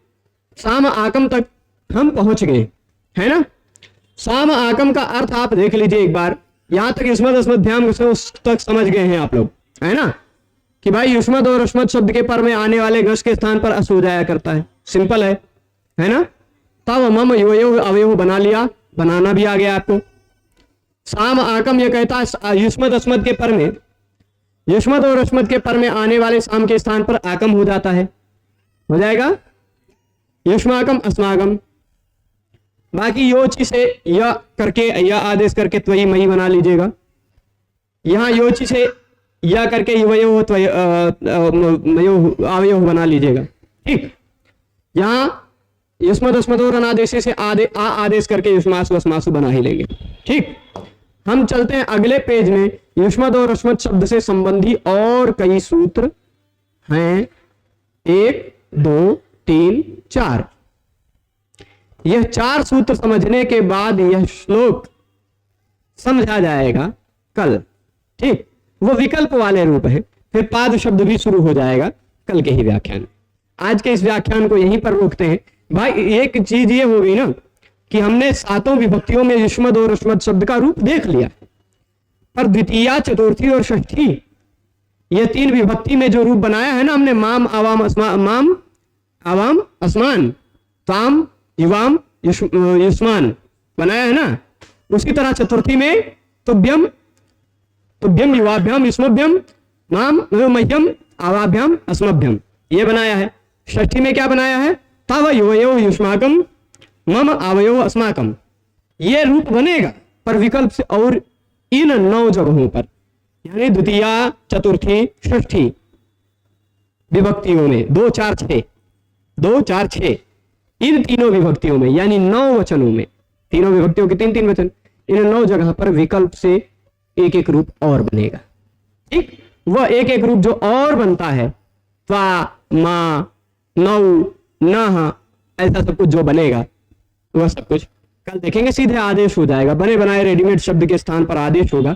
साम आकम तक हम पहुंच गए, है ना। साम आकम का अर्थ आप देख लीजिए एक बार, यहां तक युष्मद अस्मद ध्यान से उस तक समझ गए हैं आप लोग, है ना, कि भाई युष्मद और अस्मद शब्द के पर में आने वाले गश के स्थान पर अस हो जाया करता है, सिंपल है ना। तब मम यो अवयव बना लिया, बनाना भी आ गया आपको। साम आकम यह कहता है युष्मद अस्मद के पर में, युष्मद और अस्मद के पर में आने वाले साम के स्थान पर आकम हो जाता है, हो जाएगा युष्माकम अस्माकम। बाकी योची से य करके, या आदेश करके त्वयी मई बना लीजिएगा। यहां योची से या करके युवयो अवयव बना लीजिएगा। ठीक, यहाँ युष्मद अस्मदोर अनादेश से आदेश करके युष्मासु अस्मासु बना ही लेंगे। ठीक, हम चलते हैं अगले पेज में। युष्मद और अस्मद शब्द से संबंधी और कई सूत्र हैं, 1 2 3 4। यह 4 सूत्र समझने के बाद यह श्लोक समझा जाएगा कल। ठीक, वो विकल्प वाले रूप है, फिर पाद शब्द भी शुरू हो जाएगा कल के ही व्याख्यान। आज के इस व्याख्यान को यहीं पर रोकते हैं। भाई एक चीज ये हो गई ना कि हमने 7 विभक्तियों में युष्मद और अस्मद शब्द का रूप देख लिया, पर द्वितीया, चतुर्थी और षष्ठी ये 3 विभक्ति में जो रूप बनाया है ना हमने, माम आवाम अस्मान, ताम युवाम युष्मान बनाया है ना, उसी तरह चतुर्थी में तुभ्यम युवाभ्याम युष्मभ्यम माम मह्यम आवाभ्याम अस्मभ्यम ये बनाया है। षष्ठी में क्या बनाया है, तव युवयो युष्माकम मम आवयो अस्माकम। ये रूप बनेगा पर विकल्प से, और इन 9 जगहों पर, यानी द्वितीया, चतुर्थी, षष्ठी विभक्तियों में 2 4 6 इन तीनों विभक्तियों में, यानी 9 वचनों में, तीनों विभक्तियों के 3 3 वचन, इन 9 जगह पर विकल्प से एक एक रूप और बनेगा। ठीक, वह एक एक रूप जो और बनता है, त्वा, मा, नौ, नह, ऐसा सब कुछ जो बनेगा वह सब कुछ कल देखेंगे। सीधे आदेश हो जाएगा, बने बनाए रेडीमेड शब्द के स्थान पर आदेश होगा,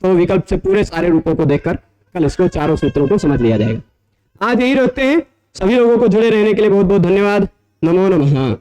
तो विकल्प से पूरे सारे रूपों को देखकर कल इसको 4 सूत्रों को समझ लिया जाएगा। आज यही रखते हैं। सभी लोगों को जुड़े रहने के लिए बहुत बहुत धन्यवाद। नमो नमः।